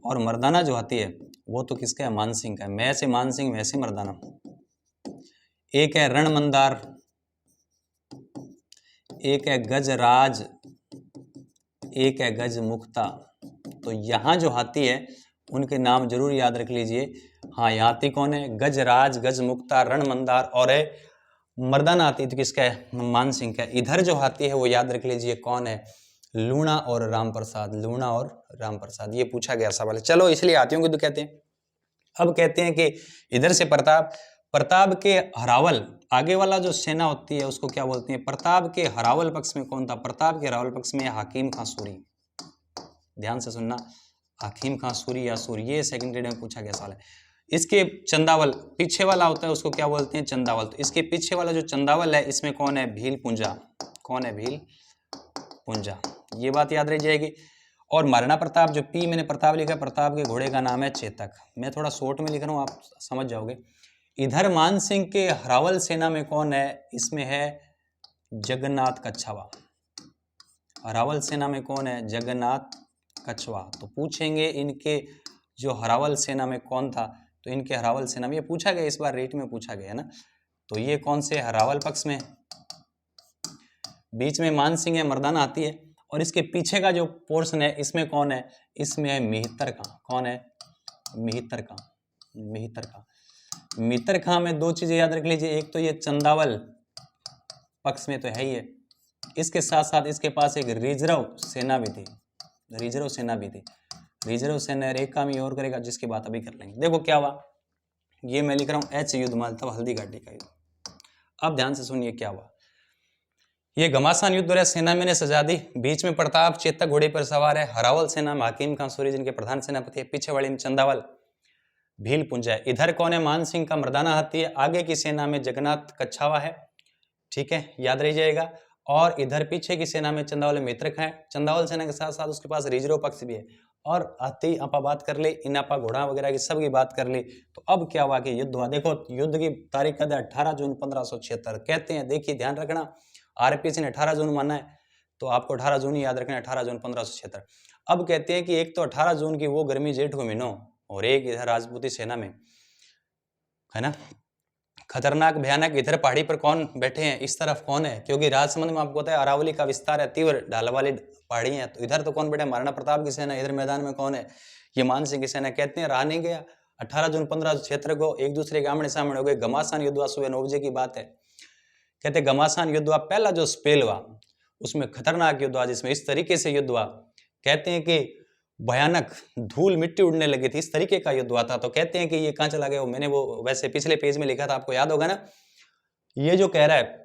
और मर्दाना जो आती है वो तो किसका है, मानसिंह का है। मैं से मानसिंह, वैसे मर्दाना। एक है रणमंदार, एक है गजराज, एक है गज मुक्ता। तो यहाँ जो हाथी है उनके नाम जरूर याद रख लीजिए। हाँ, यहाँ हाथी कौन है, गजराज, गज मुक्ता, रणमंदार, और है मर्दाना हाथी तो किसका है, मानसिंह का। इधर जो हाथी है वो याद रख लीजिए कौन है, लूणा और राम प्रसाद। लूणा और राम प्रसाद, ये पूछा गया सवाल है। चलो, इसलिए हाथियों को तो कहते हैं। अब कहते हैं कि इधर से प्रताप के हरावल, आगे वाला जो सेना होती है उसको क्या बोलते हैं, प्रताप के हरावल पक्ष में कौन था, प्रताप के हरावल पक्ष में हाकिम खां सूरी। ध्यान से सुनना, हाकिम खां सूरी या सूरी, ये सेकंड ग्रेड में पूछा गया सवाल है। इसके चंदावल, पीछे वाला होता है उसको क्या बोलते हैं, चंदावल। तो इसके पीछे वाला जो चंदावल है इसमें कौन है, भील पुंजा। कौन है, भील पुंजा, ये बात याद रह जाएगी। और महाराणा प्रताप, जो पी मैंने प्रताप लिखा, प्रताप के घोड़े का नाम है चेतक। मैं थोड़ा शॉर्ट में लिख रहा हूँ, आप समझ जाओगे। इधर मानसिंह के हरावल सेना में कौन है, इसमें है जगन्नाथ कच्छावा। हरावल सेना में कौन है, जगन्नाथ कछवा। तो पूछेंगे इनके जो हरावल सेना में कौन था, तो इनके हरावल सेना में, ये पूछा गया इस बार रेट में पूछा गया है ना। तो ये कौन से, हरावल पक्ष में, बीच में मानसिंह है, मर्दाना आती है, और इसके पीछे का जो पोर्शन है इसमें कौन है, इसमें है मिहितर खां। कौन है, मिहितर खां। मिहितर खां, मिहितर खां में दो चीजें याद रख लीजिए, एक तो ये चंदावल पक्ष में तो है ही है, इसके साथ साथ इसके पास एक रिजर्व सेना भी थी। रिजर्व सेना भी थी। रिजर्व सेना एक काम ये और करेगा जिसकी बात अभी कर लेंगे। देखो क्या हुआ, ये मैं लिख रहा हूँ एच युद्ध, मतलब हल्दी घाटी का युद्ध। अब ध्यान से सुनिए क्या हुआ। ये घमासान युद्ध है, सेना मैंने सजा दी। बीच में प्रताप चेतक घोड़े पर सवार है, हरावल सेना में हाकिम खां सूरी जिनके प्रधान सेनापति है, पीछे वाले में चंदावल भील पुंजा है। इधर कौन है, मानसिंह का मर्दाना हाथी है। आगे की सेना में जगन्नाथ कच्छावा है, ठीक है, याद रह जाएगा। और इधर पीछे की सेना में चंदावल मित्र खां है। चंदावल सेना के साथ साथ उसके पास रिजर्व पक्ष भी है। और हाथी आपा बात कर ली, इन आपा घोड़ा वगैरह की सब की बात कर ली। तो अब क्या हुआ कि युद्ध हुआ। देखो युद्ध की तारीख कद है 18 जून 1576 कहते हैं। देखिए ध्यान रखना, आरपीसी ने 18 जून माना है तो आपको 18 जून ही याद रखना, 18 जून 1576। अब कहते हैं कि एक तो 18 जून की वो गर्मी जेठ को महीनों, और एक इधर राजपूती सेना में है ना खतरनाक भयानक, इधर पहाड़ी पर कौन बैठे हैं, इस तरफ कौन है, क्योंकि राजसमंद में आपको पता है अरावली का विस्तार है, तीव्र ढाल वाली पहाड़ी है। तो इधर तो कौन बैठा है, महाराणा प्रताप की सेना। इधर मैदान में कौन है, ये मानसिंह की सेना। कहते हैं रहा नहीं गया, 18 जून 1576 को एक दूसरे के आमने सामने हो गए। घमासान युद्ध हुआ, सुबह 9 बजे की बात है। कहते घमासान युद्ध हुआ, पहला जो स्पेल हुआ उसमें खतरनाक युद्ध हुआ, जिसमें इस तरीके से युद्ध हुआ, कहते हैं कि भयानक धूल मिट्टी उड़ने लगी थी, इस तरीके का युद्ध हुआ था। तो कहते हैं कि ये कहाँ चला गया, मैंने वो वैसे पिछले पेज में लिखा था, आपको याद होगा ना। ये जो कह रहा है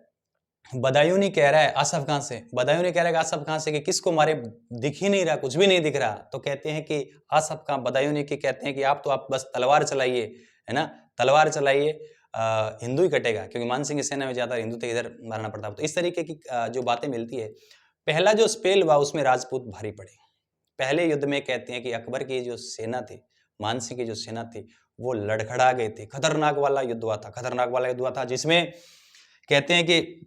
बदायूनी कह रहा है आसफ खां से, बदायूनी कह रहा है आसफ खां से कि किसको मारे, दिख ही नहीं रहा, कुछ भी नहीं दिख रहा। तो कहते हैं कि आसफ खां बदायूनी की कहते हैं कि आप बस तलवार चलाइए, है ना, तलवार चलाइए, हिंदू ही कटेगा, क्योंकि मानसिंह की सेना में ज्यादा हिंदू थे, इधर महाराणा प्रताप। तो इस तरीके की जो बातें मिलती है। पहला जो स्पेल हुआ उसमें राजपूत भारी पड़े। पहले युद्ध में कहते हैं कि अकबर की जो सेना थी, मानसिंह की जो सेना थी, वो लड़खड़ा गए थे। खतरनाक वाला युद्ध हुआ था, खतरनाक वाला युद्ध हुआ था, जिसमें कहते हैं कि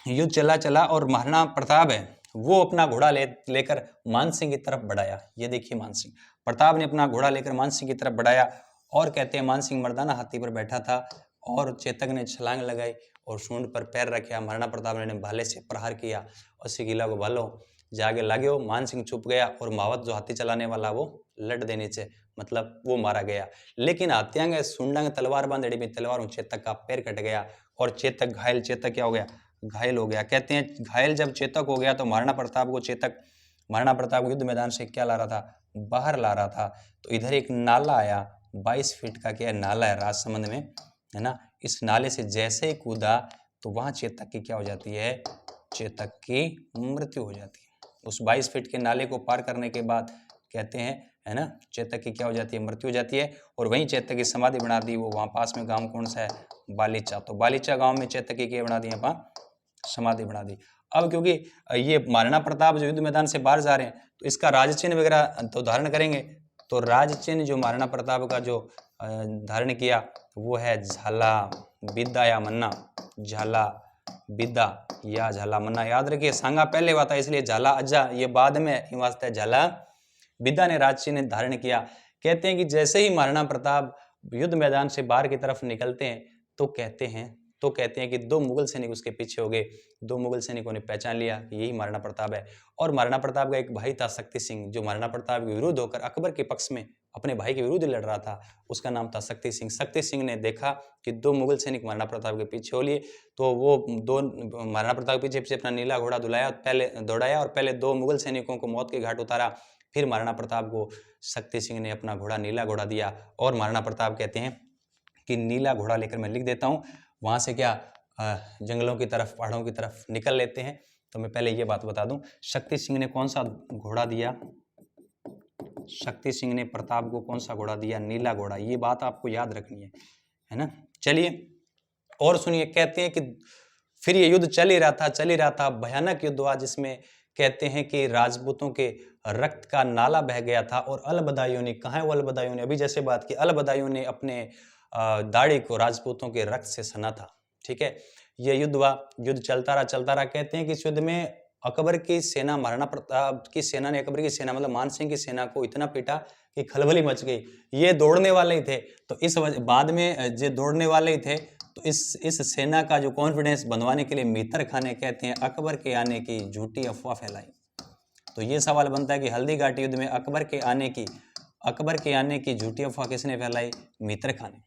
युद्ध चला चला और महाराणा प्रताप है वो अपना घोड़ा लेकर मानसिंह की तरफ बढ़ाया। ये देखिए मानसिंह, प्रताप ने अपना घोड़ा लेकर मानसिंह की तरफ बढ़ाया, और कहते हैं मानसिंह मर्दाना हाथी पर बैठा था, और चेतक ने छलांग लगाई और सूंड पर पैर रखा। महाराणा प्रताप ने भाले से प्रहार किया, और सिकिला को भालो जाके लागो, मानसिंह छुप गया, और मावत जो हाथी चलाने वाला वो लड़ देने से, मतलब वो मारा गया। लेकिन हाथियांग सूंडा तलवार बांधड़ी में तलवार चेतक का पैर कट गया, और चेतक घायल, चेतक क्या हो गया, घायल हो गया। कहते हैं घायल जब चेतक हो गया तो महाराणा प्रताप युद्ध मैदान से क्या ला रहा था, बाहर ला रहा था। तो इधर एक नाला आया, 22 फीट का क्या नाला है राजसमंद में, है ना। इस नाले से जैसे ही कूदा तो वहां चेतक की क्या हो जाती है, चेतक की मृत्यु हो जाती है। उस 22 फीट के नाले को पार करने के बाद कहते हैं, है ना, चेतक की क्या हो जाती है, मृत्यु हो जाती है। और वहीं चेतक की समाधि बना दी। वो वहां पास में गांव कौन सा है, बालीचा। तो बालीचा गांव में चेतक की क्या बना दी, समाधि बना दी। अब क्योंकि ये महाराणा प्रताप जो युद्ध मैदान से बाहर जा रहे हैं, तो इसका राजचिन्ह वगैरह तो धारण करेंगे। तो राजचिन्ह जो महाराणा प्रताप का जो धारण किया वो है झाला बिद्दा या मन्ना, झाला बिद्दा या झाला मन्ना। याद रखिए सांगा पहले हुआ था इसलिए झाला अज्जा ये बाद में वास्ता है। झाला बिद्दा ने राजसी ने धारण किया। कहते हैं कि जैसे ही महाराणा प्रताप युद्ध मैदान से बाहर की तरफ निकलते हैं तो कहते हैं कि दो मुगल सैनिक उसके पीछे हो गए। दो मुगल सैनिकों ने पहचान लिया कि यही महाराणा प्रताप है। और महाराणा प्रताप का एक भाई था शक्ति सिंह, जो महाराणा प्रताप के विरुद्ध होकर अकबर के पक्ष में अपने भाई के विरुद्ध लड़ रहा था, उसका नाम था शक्ति सिंह। शक्ति सिंह ने देखा कि दो मुगल सैनिक महाराणा प्रताप के पीछे हो लिए, तो वो दो महाराणा प्रताप के पीछे अपना नीला घोड़ा दौड़ाया और पहले दो मुगल सैनिकों को मौत के घाट उतारा। फिर महाराणा प्रताप को शक्ति सिंह ने अपना घोड़ा नीला घोड़ा दिया और महाराणा प्रताप कहते हैं कि नीला घोड़ा लेकर मैं लिख देता हूँ, वहां से क्या जंगलों की तरफ पहाड़ों की तरफ निकल लेते हैं। तो मैं पहले ये बात बता दूं, शक्ति सिंह ने कौन सा घोड़ा दिया? शक्ति सिंह ने प्रताप को कौन सा घोड़ा दिया? नीला घोड़ा। ये बात आपको याद रखनी है ना। चलिए और सुनिए, कहते हैं कि फिर ये युद्ध चल ही रहा था, भयानक युद्ध हुआ जिसमें कहते हैं कि राजपूतों के रक्त का नाला बह गया था। और अलबदाइयों ने, कहाँ है वो अलबदाइयों ने, अभी जैसे बात की, अलबदाइयों ने अपने दाढ़ी को राजपूतों के रक्त से सना था। ठीक है, ये युद्ध हुआ, युद्ध चलता रहा। कहते हैं कि इस युद्ध में अकबर की सेना, महाराणा प्रताप की सेना ने अकबर की सेना मतलब मान सिंह की सेना को इतना पीटा कि खलबली मच गई। ये दौड़ने वाले ही थे, तो इस बाद में जो दौड़ने वाले ही थे, तो इस सेना का जो कॉन्फिडेंस बनवाने के लिए मित्र खां ने, कहते हैं, अकबर के आने की झूठी अफवाह फैलाई। तो ये सवाल बनता है कि हल्दी घाटी युद्ध में अकबर के आने की झूठी अफवाह किसने फैलाई? मित्र खां ने।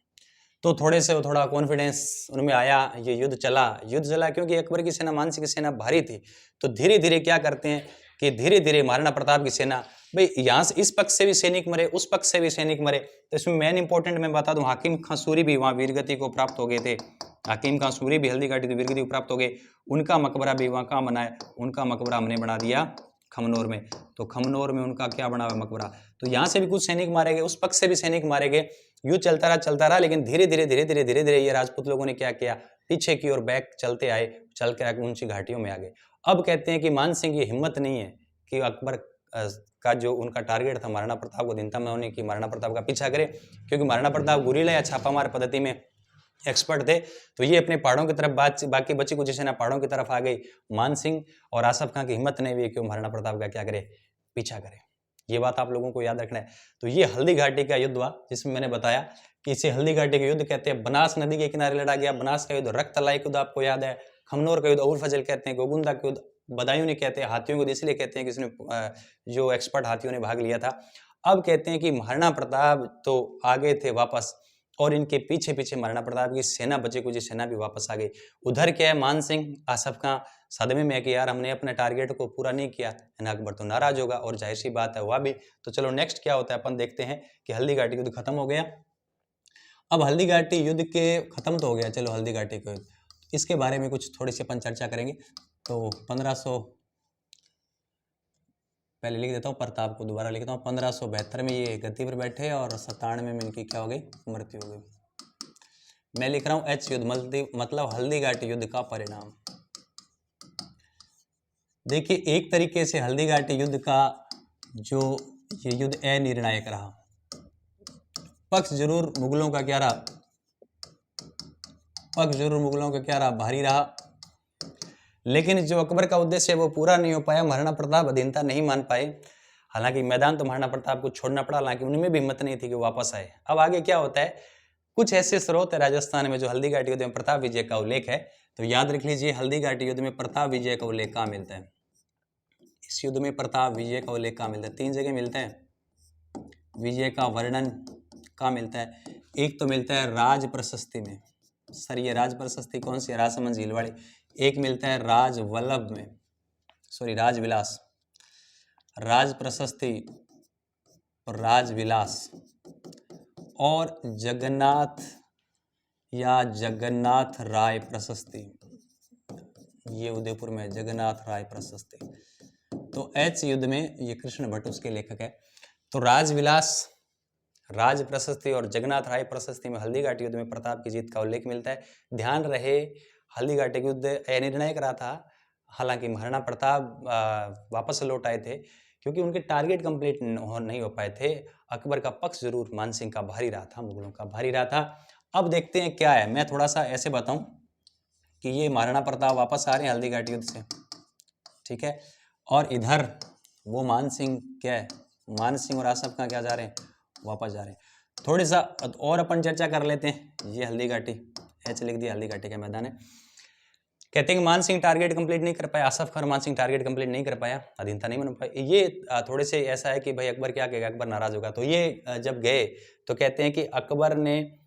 तो थोड़ा कॉन्फिडेंस उनमें आया, ये युद्ध चला क्योंकि अकबर की सेना, मानसिंह की सेना भारी थी। तो धीरे धीरे क्या करते हैं कि धीरे धीरे महाराणा प्रताप की सेना, भाई यहाँ से इस पक्ष से भी सैनिक मरे, उस पक्ष से भी सैनिक मरे। तो इसमें मेन इंपॉर्टेंट मैं बता दूं, हाकिम खां सूरी भी वहाँ वीरगति को प्राप्त हो गए थे। हाकिम खां सूरी भी हल्दी घाटी वीरगति को प्राप्त हो गए। उनका मकबरा भी वहाँ कहाँ बना है? उनका मकबरा हमने बना दिया खमनोर में। तो खमनोर में उनका क्या बना हुआ मकबरा। तो यहाँ से भी कुछ सैनिक मारे गए, उस पक्ष से भी सैनिक मारे गए। युद्ध चलता रहा, लेकिन धीरे धीरे ये राजपूत लोगों ने क्या किया? पीछे की ओर बैक चलते आए, चल के ऊंची घाटियों में आ गए। अब कहते हैं कि मान सिंह की हिम्मत नहीं है कि अकबर का जो उनका टारगेट था महाराणा प्रताप को दिनता में होने की, महाराणा प्रताप का पीछा करे, क्योंकि महाराणा प्रताप गुरीला या छापामार पद्धति में एक्सपर्ट थे। तो ये अपने पहाड़ों की तरफ, बाकी बची कुछ सेना पहाड़ों की तरफ आ गई। मान सिंह और आसफ खां की हिम्मत नहीं हुई कि वो महाराणा प्रताप का क्या करे? पीछा करे। ये बात आप लोगों को याद रखना है। तो ये हल्दी घाटी का युद्ध हुआ, जिसमें मैंने बताया कि इसे हल्दी घाटी का युद्ध कहते हैं। बनास नदी के किनारे लड़ा गया बनास का युद्ध, रक्तलाई का युद्ध आपको याद है, खमनोर का युद्ध अबुल फजल कहते हैं, गोगुंदा का युद्ध बदायूं ने कहते हैं, हाथियों को इसलिए कहते हैं कि इसने जो एक्सपर्ट हाथियों ने भाग लिया था। अब कहते हैं कि महाराणा प्रताप तो आगे थे वापस, और इनके पीछे पीछे महाराणा प्रताप की सेना, बचे कुछ सेना भी वापस आ गई। उधर क्या है, मान सिंह आसफ खां सदमे में है कि यार हमने अपने टारगेट को पूरा नहीं किया, अकबर तो नाराज होगा, और जाहिर सी बात है हुआ भी। तो चलो नेक्स्ट क्या होता है अपन देखते हैं कि हल्दी घाटी युद्ध खत्म हो गया। अब हल्दी घाटी युद्ध के खत्म तो हो गया, चलो हल्दी घाटी का युद्ध, इसके बारे में कुछ थोड़ी सी अपन चर्चा करेंगे। तो 1500 पहले लिख देता हूँ, प्रताप को दोबारा लिखता हूँ। 1572 में ये गद्दी पर बैठे और 97 में इनकी क्या हो गई? मृत्यु हो गई। मैं लिख रहा हूँ एच युद्ध, मतलब हल्दी घाटी युद्ध का परिणाम। देखिए एक तरीके से हल्दी घाटी युद्ध का जो ये युद्ध अनिर्णायक रहा। पक्ष जरूर मुगलों का क्या रहा? भारी रहा, लेकिन जो अकबर का उद्देश्य है वो पूरा नहीं हो पाया। महाराणा प्रताप अधीनता नहीं मान पाए। हालांकि मैदान तो महाराणा प्रताप को छोड़ना पड़ा, हालांकि उनमें भी हिम्मत नहीं थी कि वो वापस आए। अब आगे क्या होता है, कुछ ऐसे स्रोत है राजस्थान में जो हल्दी घाटी युद्ध में प्रताप विजय का उल्लेख है। तो याद रख लीजिए, हल्दी घाटी युद्ध में प्रताप विजय का उल्लेख कहाँ मिलता है? इस युद्ध में प्रताप विजय का उल्लेख कहाँ मिलता है? 3 जगह मिलता है। विजय का वर्णन कहाँ मिलता है? एक तो मिलता है राज प्रशस्ति में। सर ये राज प्रशस्ति कौन सी है? राजसमंद झीलवाड़ी। एक मिलता है राजवल्लभ में, सॉरी राजविलास, राज प्रशस्ति और राजविलास, और जगन्नाथ या जगन्नाथ राय प्रशस्ति, ये उदयपुर में जगन्नाथ राय प्रशस्ति। तो एच युद्ध में ये कृष्ण भट्ट उसके लेखक है। तो राजविलास, राज प्रशस्ति और जगन्नाथ राय प्रशस्ति में हल्दी घाटी युद्ध में प्रताप की जीत का उल्लेख मिलता है। ध्यान रहे हल्दी घाटी युद्ध अनिर्णायक रहा था। हालांकि महाराणा प्रताप वापस लौट आए थे क्योंकि उनके टारगेट कंप्लीट नहीं हो पाए थे। अकबर का पक्ष जरूर मान सिंह का भारी रहा था, मुगलों का भारी रहा था। अब देखते हैं क्या है। मैं थोड़ा सा ऐसे बताऊं कि ये महाराणा प्रताप वापस आ रहे हैं हल्दी घाटी युद्ध से, ठीक है, और इधर वो मान सिंह क्या है, मान सिंह और आसफ खां क्या जा रहे हैं, वापस जा रहे हैं। थोड़ी सा और अपन चर्चा कर लेते हैं। ये हल्दी घाटी, एच लिख दिया, हल्दी घाटी का मैदान है। कहते हैं कि मान सिंह टारगेट कंप्लीट नहीं कर पाया, आसफ खान मान सिंह टारगेट कंप्लीट नहीं कर पाया, अधीनता नहीं बन पाई। ये थोड़े से ऐसा है कि भाई अकबर क्या कहेगा, अकबर नाराज होगा। तो ये जब गए तो कहते हैं कि अकबर ने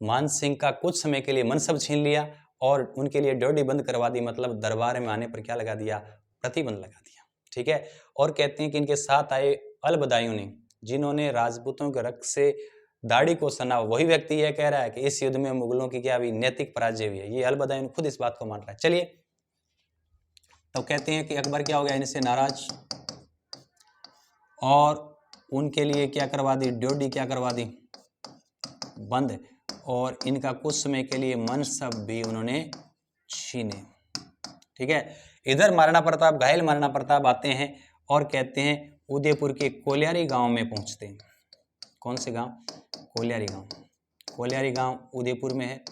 मान सिंह का कुछ समय के लिए मनसब छीन लिया और उनके लिए ड्योढ़ी बंद करवा दी, मतलब दरबार में आने पर क्या लगा दिया, प्रतिबंध लगा दिया, ठीक है। और कहते हैं कि इनके साथ आए अलबदाइयों ने, जिन्होंने राजपूतों के रक्त से दाढ़ी को सना, वही व्यक्ति यह कह रहा है कि इस युद्ध में मुगलों की क्या हुई, नैतिक पराजय हुई है। ये अलबदाइयों खुद इस बात को मान रहा है। चलिए, तो कहते हैं कि अकबर क्या हो गया, इनसे नाराज, और उनके लिए क्या करवा दी, ड्योढ़ी क्या करवा दी, बंद, और इनका कुछ समय के लिए मनसब भी उन्होंने छीने, ठीक है। इधर महाराणा प्रताप, घायल महाराणा प्रताप आते हैं और कहते हैं उदयपुर के कोलियारी गांव में पहुंचते हैं। कौन से गांव, कोलियारी गांव। कोलियारी गांव उदयपुर में है,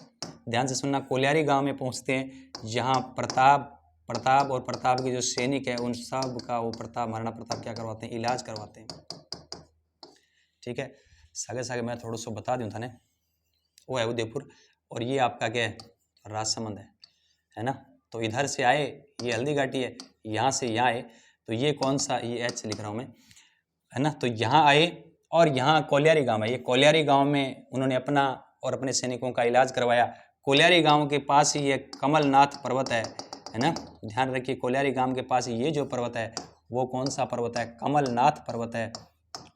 ध्यान से सुनना। कोलियारी गांव में पहुंचते हैं, जहां प्रताप और प्रताप के जो सैनिक है उन सब का वो महाराणा प्रताप क्या करवाते हैं, इलाज करवाते हैं, ठीक है। सगे सगे मैं थोड़ा सा बता दूं था ना, वो है उदयपुर, और ये आपका क्या है, राजसमंद है ना। तो इधर से आए, ये हल्दी घाटी है, यहाँ से यहाँ आए, तो ये कौन सा, ये एच लिख रहा हूँ मैं, है ना। तो यहाँ आए और यहाँ कोलियारी गांव है, ये कोलियारी गांव में उन्होंने अपना और अपने सैनिकों का इलाज करवाया। कोलियारी गांव के पास ही ये कमलनाथ पर्वत है ना। ध्यान रखिए, कोलियारी गांव के पास ये जो पर्वत है वो कौन सा पर्वत है, कमलनाथ पर्वत है,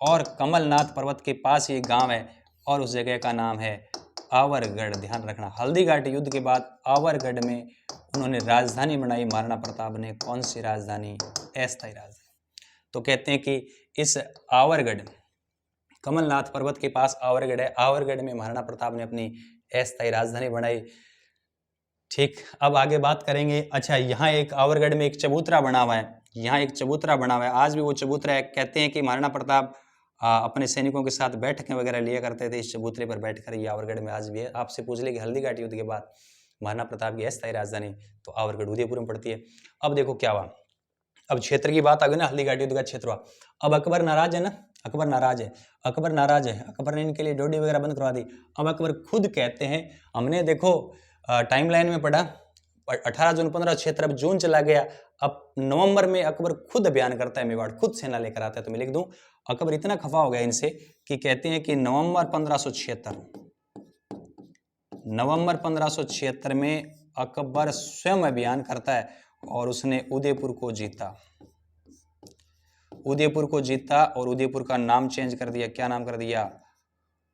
और कमलनाथ पर्वत के पास ये गांव है और उस जगह का नाम है आवरगढ़। ध्यान रखना, हल्दी घाटी युद्ध के बाद आवरगढ़ में उन्होंने राजधानी बनाई महाराणा प्रताप ने। कौन सी राजधानी, अस्थायी राजधानी। तो कहते हैं कि इस आवरगढ़, कमलनाथ पर्वत के पास आवरगढ़ है, आवरगढ़ में महाराणा प्रताप ने अपनी अस्थायी राजधानी बनाई, ठीक। अब आगे बात करेंगे। अच्छा, यहाँ एक आवरगढ़ में एक चबूतरा बना हुआ है, यहाँ एक चबूतरा बना हुआ है, आज भी वो चबूतरा है। कहते हैं कि महाराणा प्रताप अपने सैनिकों के साथ बैठकें वगैरह लिया करते थे इस चबूतरे पर बैठकर। ये आवरगढ़ में आज भी है। आपसे पूछ ले कि हल्दी घाटी युद्ध के बाद महाराणा प्रताप की अस्थायी राजधानी, तो आवरगढ़ उदयपुर में पड़ती है। अब देखो क्या हुआ, अब क्षेत्र की बात आ गई ना, हल्दी घाटी युद्ध का क्षेत्र हुआ। अब अकबर नाराज है ना, अकबर नाराज है, अकबर ने इनके लिए ड्योढ़ी वगैरह बंद करवा दी। अब अकबर खुद कहते हैं, हमने देखो टाइमलाइन में पढ़ा 18 जून 1576, अब जून चला गया, अब नवंबर में अकबर खुद बयान करता है, मेवाड़ खुद सेना लेकर आता है। तो मैं लिख दूं, अकबर इतना खफा हो गया इनसे कि कहते हैं कि नवंबर 1576 में अकबर स्वयं अभियान करता है और उसने उदयपुर को जीता, और उदयपुर का नाम चेंज कर दिया। क्या नाम कर दिया,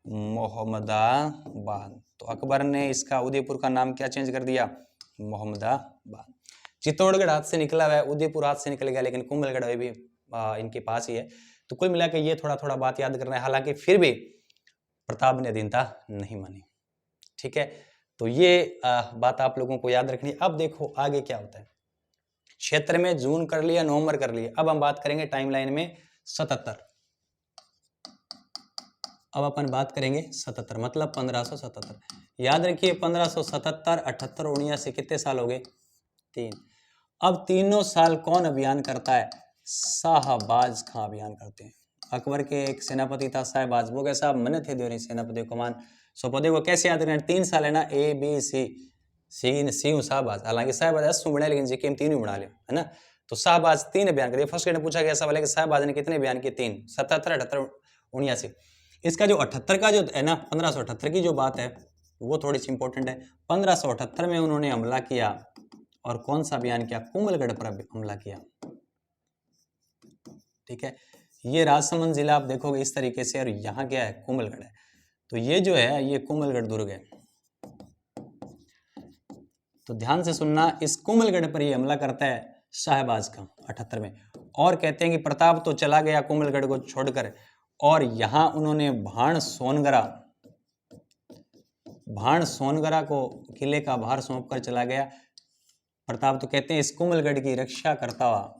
मोहम्मदाबाद। तो अकबर ने इसका उदयपुर का नाम क्या चेंज कर दिया, मोहम्मदाबाद। चित्तौड़गढ़ हाथ से निकला हुआ है, उदयपुर हाथ से निकल गया, लेकिन कुंभलगढ़ भी इनके पास ही है। तो कुल मिलाकर ये थोड़ा थोड़ा बात याद करना है। हालांकि फिर भी प्रताप ने अधीनता नहीं मानी, ठीक है। तो ये बात आप लोगों को याद रखनी है। अब देखो आगे क्या होता है। क्षेत्र में जून कर लिया, नवंबर कर लिया, अब हम बात करेंगे टाइमलाइन में 77। अब अपन बात करेंगे 77, मतलब 1577। याद रखिए 1577, 78, 79 कितने साल हो गए, 3। अब तीनों साल कौन अभियान करता है, शाहबाज खां अभियान करते हैं। अकबर के एक सेनापति था शाहबाज, वो कैसा मने थे देवरी सेनापति कमान सोपदे को कैसे याद रखना, 3 साल है ना, A B C शाहबाज। हालांकि शाहबाज असू बना, लेकिन जीके में 3 ही बना लिया, है ना। तो शाहबाज 3 बयान करे। फर्स्ट क्वेश्चन पूछा गया सवाल है कि शाहबाज ने कितने बयान किए, 3, 77, 78, 79। इसका जो 78 का जो है ना, 1578 की जो बात है वो थोड़ी सी इंपॉर्टेंट है। 1578 में उन्होंने हमला किया, और कौन सा अभियान किया, कुंभलगढ़ पर हमला किया, ठीक है। ये राजसमंद जिला आप देखोगे इस तरीके से, और यहाँ क्या है, कुंभलगढ़ है। तो ये जो है ये कुंभलगढ़ दुर्ग है। तो ध्यान से सुनना, इस कुंभलगढ़ पर ये हमला करता है शाहबाज खां 78 में, और कहते हैं कि प्रताप तो चला गया कुंभलगढ़ को छोड़कर, और यहाँ उन्होंने भाण सोनगरा को किले का भार सौंपकर चला गया प्रताप। तो कहते हैं इस कुंभलगढ़ की रक्षा करता हुआ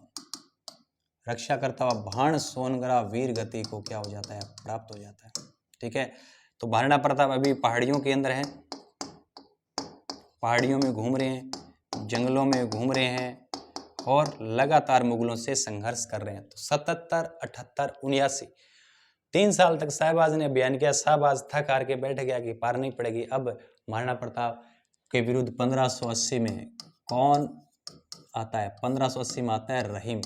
भाण सोनगरा वीर गति को क्या हो जाता है, प्राप्त हो जाता है, ठीक है। तो महाराणा प्रताप अभी पहाड़ियों के अंदर हैं, पहाड़ियों में घूम रहे हैं, जंगलों में घूम रहे हैं और लगातार मुगलों से संघर्ष कर रहे हैं। तो 77, 78, 79 3 साल तक शाहबाज ने अभियान किया। शाहबाज थक हार के बैठ गया कि पार नहीं पड़ेगी। अब महाराणा प्रताप के विरुद्ध 1580 में कौन आता है? 1580 में आता है रहीम।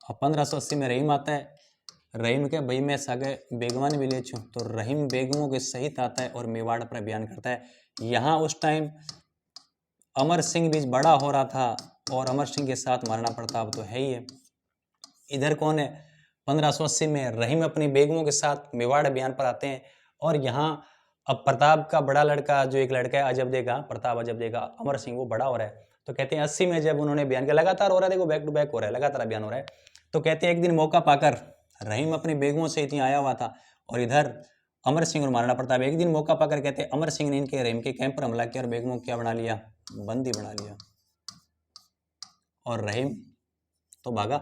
अब 1580 में रहीम आता है। रहीम के भाई मैं सागे बेगवान भी ले छूँ, तो रहीम बेगमों के सहित आता है और मेवाड़ पर अभियान करता है। यहाँ उस टाइम अमर सिंह भी बड़ा हो रहा था और अमर सिंह के साथ महाराणा प्रताप तो है ही है। इधर कौन है? 1580 में रहीम अपनी बेगमों के साथ मेवाड़ अभियान पर आते हैं और यहाँ अब प्रताप का बड़ा लड़का जो एक लड़का है अजबदे का, प्रताप अजबदे का, अमर सिंह, वो बड़ा हो रहा है। तो कहते हैं 80 में जब उन्होंने अभियान किया, लगातार हो रहा है, देखो बैक टू बैक हो रहा है, लगातार अभियान हो रहा है। तो कहते हैं एक दिन मौका पाकर रहीम अपनी बेगमों से इतनी आया हुआ था और इधर अमर सिंह और महाराणा प्रताप एक दिन मौका पाकर, कहते हैं अमर सिंह ने इनके रहीम के कैंप पर हमला किया और बेगमों को क्या बना लिया? बंदी बना लिया और रहीम तो भागा।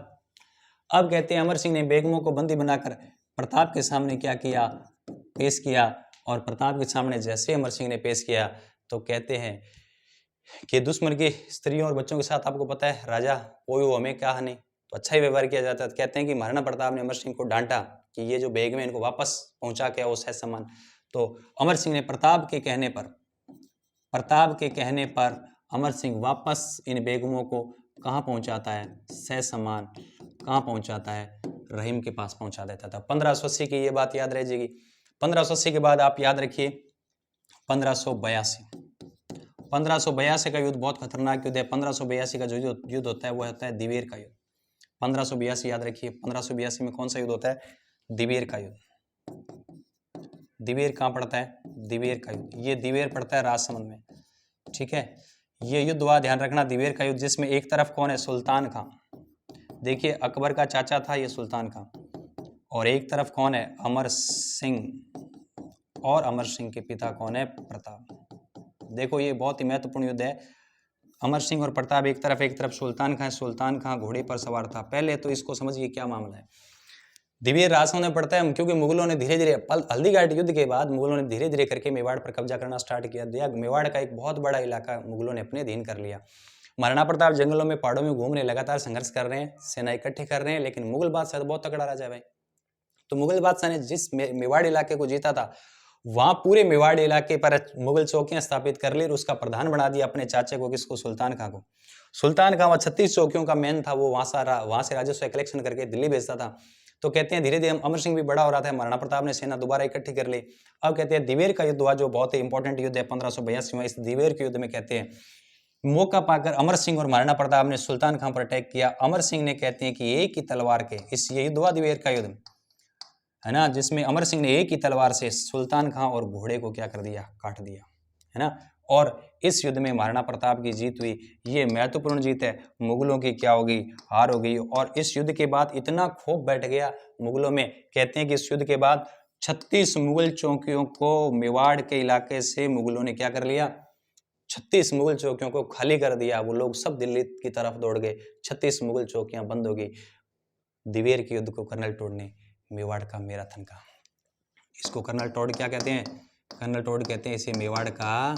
अब कहते हैं अमर सिंह ने बेगमों को बंदी बनाकर प्रताप के सामने क्या किया? पेश किया। और प्रताप के सामने जैसे अमर सिंह ने पेश किया तो कहते हैं कि दुश्मन की स्त्रियों और बच्चों के साथ, आपको पता है राजा कोई हो हमें क्या हानि, तो अच्छा ही व्यवहार किया जाता है। कहते हैं कि महाराणा प्रताप ने अमर सिंह को डांटा कि ये जो बेगम है इनको वापस पहुंचा के आओ सह सम्मान। तो अमर सिंह ने प्रताप के कहने पर अमर सिंह वापस इन बेगमों को कहाँ पहुंचाता है? सह सम्मान कहाँ पहुंचाता है? रहीम के पास पहुंचा देता था। 1580 की ये बात याद रह जाएगी। 1580 के बाद आप याद रखिए 1582 का युद्ध बहुत खतरनाक युद्ध है। 1582 का जो युद्ध होता है वो होता है दिवेर का युद्ध। 1582 याद रखिए। 1582 में कौन सा युद्ध होता है? दिवेर का युद्ध। दिवेर कहाँ पड़ता है? दिवेर का युद्ध, ये दिवेर पड़ता है राजसमंद में, ठीक है। ये युद्ध हुआ, ध्यान रखना, दिवेर का युद्ध, जिसमें एक तरफ कौन है? सुल्तान खां। देखिए अकबर का चाचा था ये सुल्तान खां, और एक तरफ कौन है? अमर सिंह, और अमर सिंह के पिता कौन है? प्रताप। देखो ये बहुत ही महत्वपूर्ण युद्ध है। अमर सिंह और प्रताप एक तरफ सुल्तान खां। सुल्तान खां घोड़े पर सवार था। पहले तो इसको समझिए क्या मामला है। दिवेर राजसमंद में पड़ता है, क्योंकि मुगलों ने धीरे धीरे हल्दीघाटी युद्ध के बाद मुगलों ने धीरे धीरे करके मेवाड़ पर कब्जा करना स्टार्ट किया दिया। मेवाड़ का एक बहुत बड़ा इलाका मुगलों ने अपने अधीन कर लिया। महाराणा प्रताप जंगलों में, पहाड़ों में घूम रहे, लगातार संघर्ष कर रहे हैं, सेना इकट्ठे कर रहे हैं, लेकिन मुगल बादशाह बहुत तगड़ा राजा है भाई। तो मुगल बादशाह ने जिस मेवाड़ इलाके को जीता था, वहां पूरे मेवाड़ इलाके पर मुगल चौकियां स्थापित कर ली और उसका प्रधान बना दिया अपने चाचे को, किसको? सुल्तान खां को। सुल्तान खां 36 चौकियों का मैन था, वो वहां से राजस्व कलेक्शन करके दिल्ली भेजता था। तो कहते हैं धीरे धीरे अमर सिंह भी बड़ा हो रहा था, महाराणा प्रताप ने सेना दोबारा इकट्ठी कर ली। अब कहते हैं दिवेर का युद्ध हुआ, जो बहुत ही इंपॉर्टेंट युद्ध है 1582 में। इस दिवेर के युद्ध में कहते हैं मौका पाकर अमर सिंह और महाराणा प्रताप ने सुल्तान खां पर अटैक किया। अमर सिंह ने, कहते हैं कि एक ही तलवार के, इस ये युद्ध हुआ दिवेर का युद्ध है ना, जिसमें अमर सिंह ने एक ही तलवार से सुल्तान खां और घोड़े को क्या कर दिया? काट दिया, है ना। और इस युद्ध में महाराणा प्रताप की जीत हुई। ये महत्वपूर्ण जीत है। मुगलों की क्या होगी? हार हो गई। और इस युद्ध के बाद इतना खौफ बैठ गया मुगलों में, कहते हैं कि इस युद्ध के बाद 36 मुगल चौकियों को मेवाड़ के इलाके से मुगलों ने क्या कर लिया? 36 मुगल चौकियों को खाली कर दिया। वो लोग सब दिल्ली की तरफ दौड़ गए। 36 मुगल चौकियां बंद हो गई दिवेर के युद्ध को कर्नल टोड ने मेवाड़ का मैराथन का। इसको कर्नल टोड क्या कहते हैं? कर्नल टोड कहते हैं इसे मेवाड़ का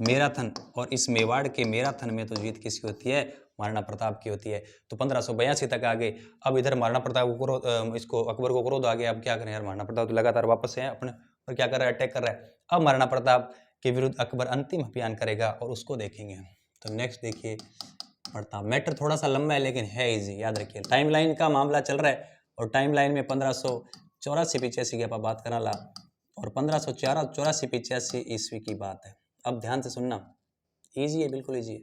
मैराथन। और इस मेवाड़ के मैराथन में तो जीत किसकी होती है? महाराणा प्रताप की होती है। तो 1582 तक आ गए। अब इधर महाराणा प्रताप को इसको अकबर को क्रोध आ गया। अब क्या करें यार, महाराणा प्रताप तो लगातार वापस है अपने और क्या कर रहा है? अटैक कर रहा है। अब महाराणा प्रताप के विरुद्ध अकबर अंतिम अभियान करेगा और उसको देखेंगे। तो नेक्स्ट देखिए पढ़ता, मैटर थोड़ा सा लंबा है लेकिन है इजी, याद रखिए। टाइमलाइन का मामला चल रहा है और टाइमलाइन में 1584-85 की आप बात करा ला और 1584-85 ईस्वी की बात है। अब ध्यान से सुनना, इजी है, बिल्कुल इजी है।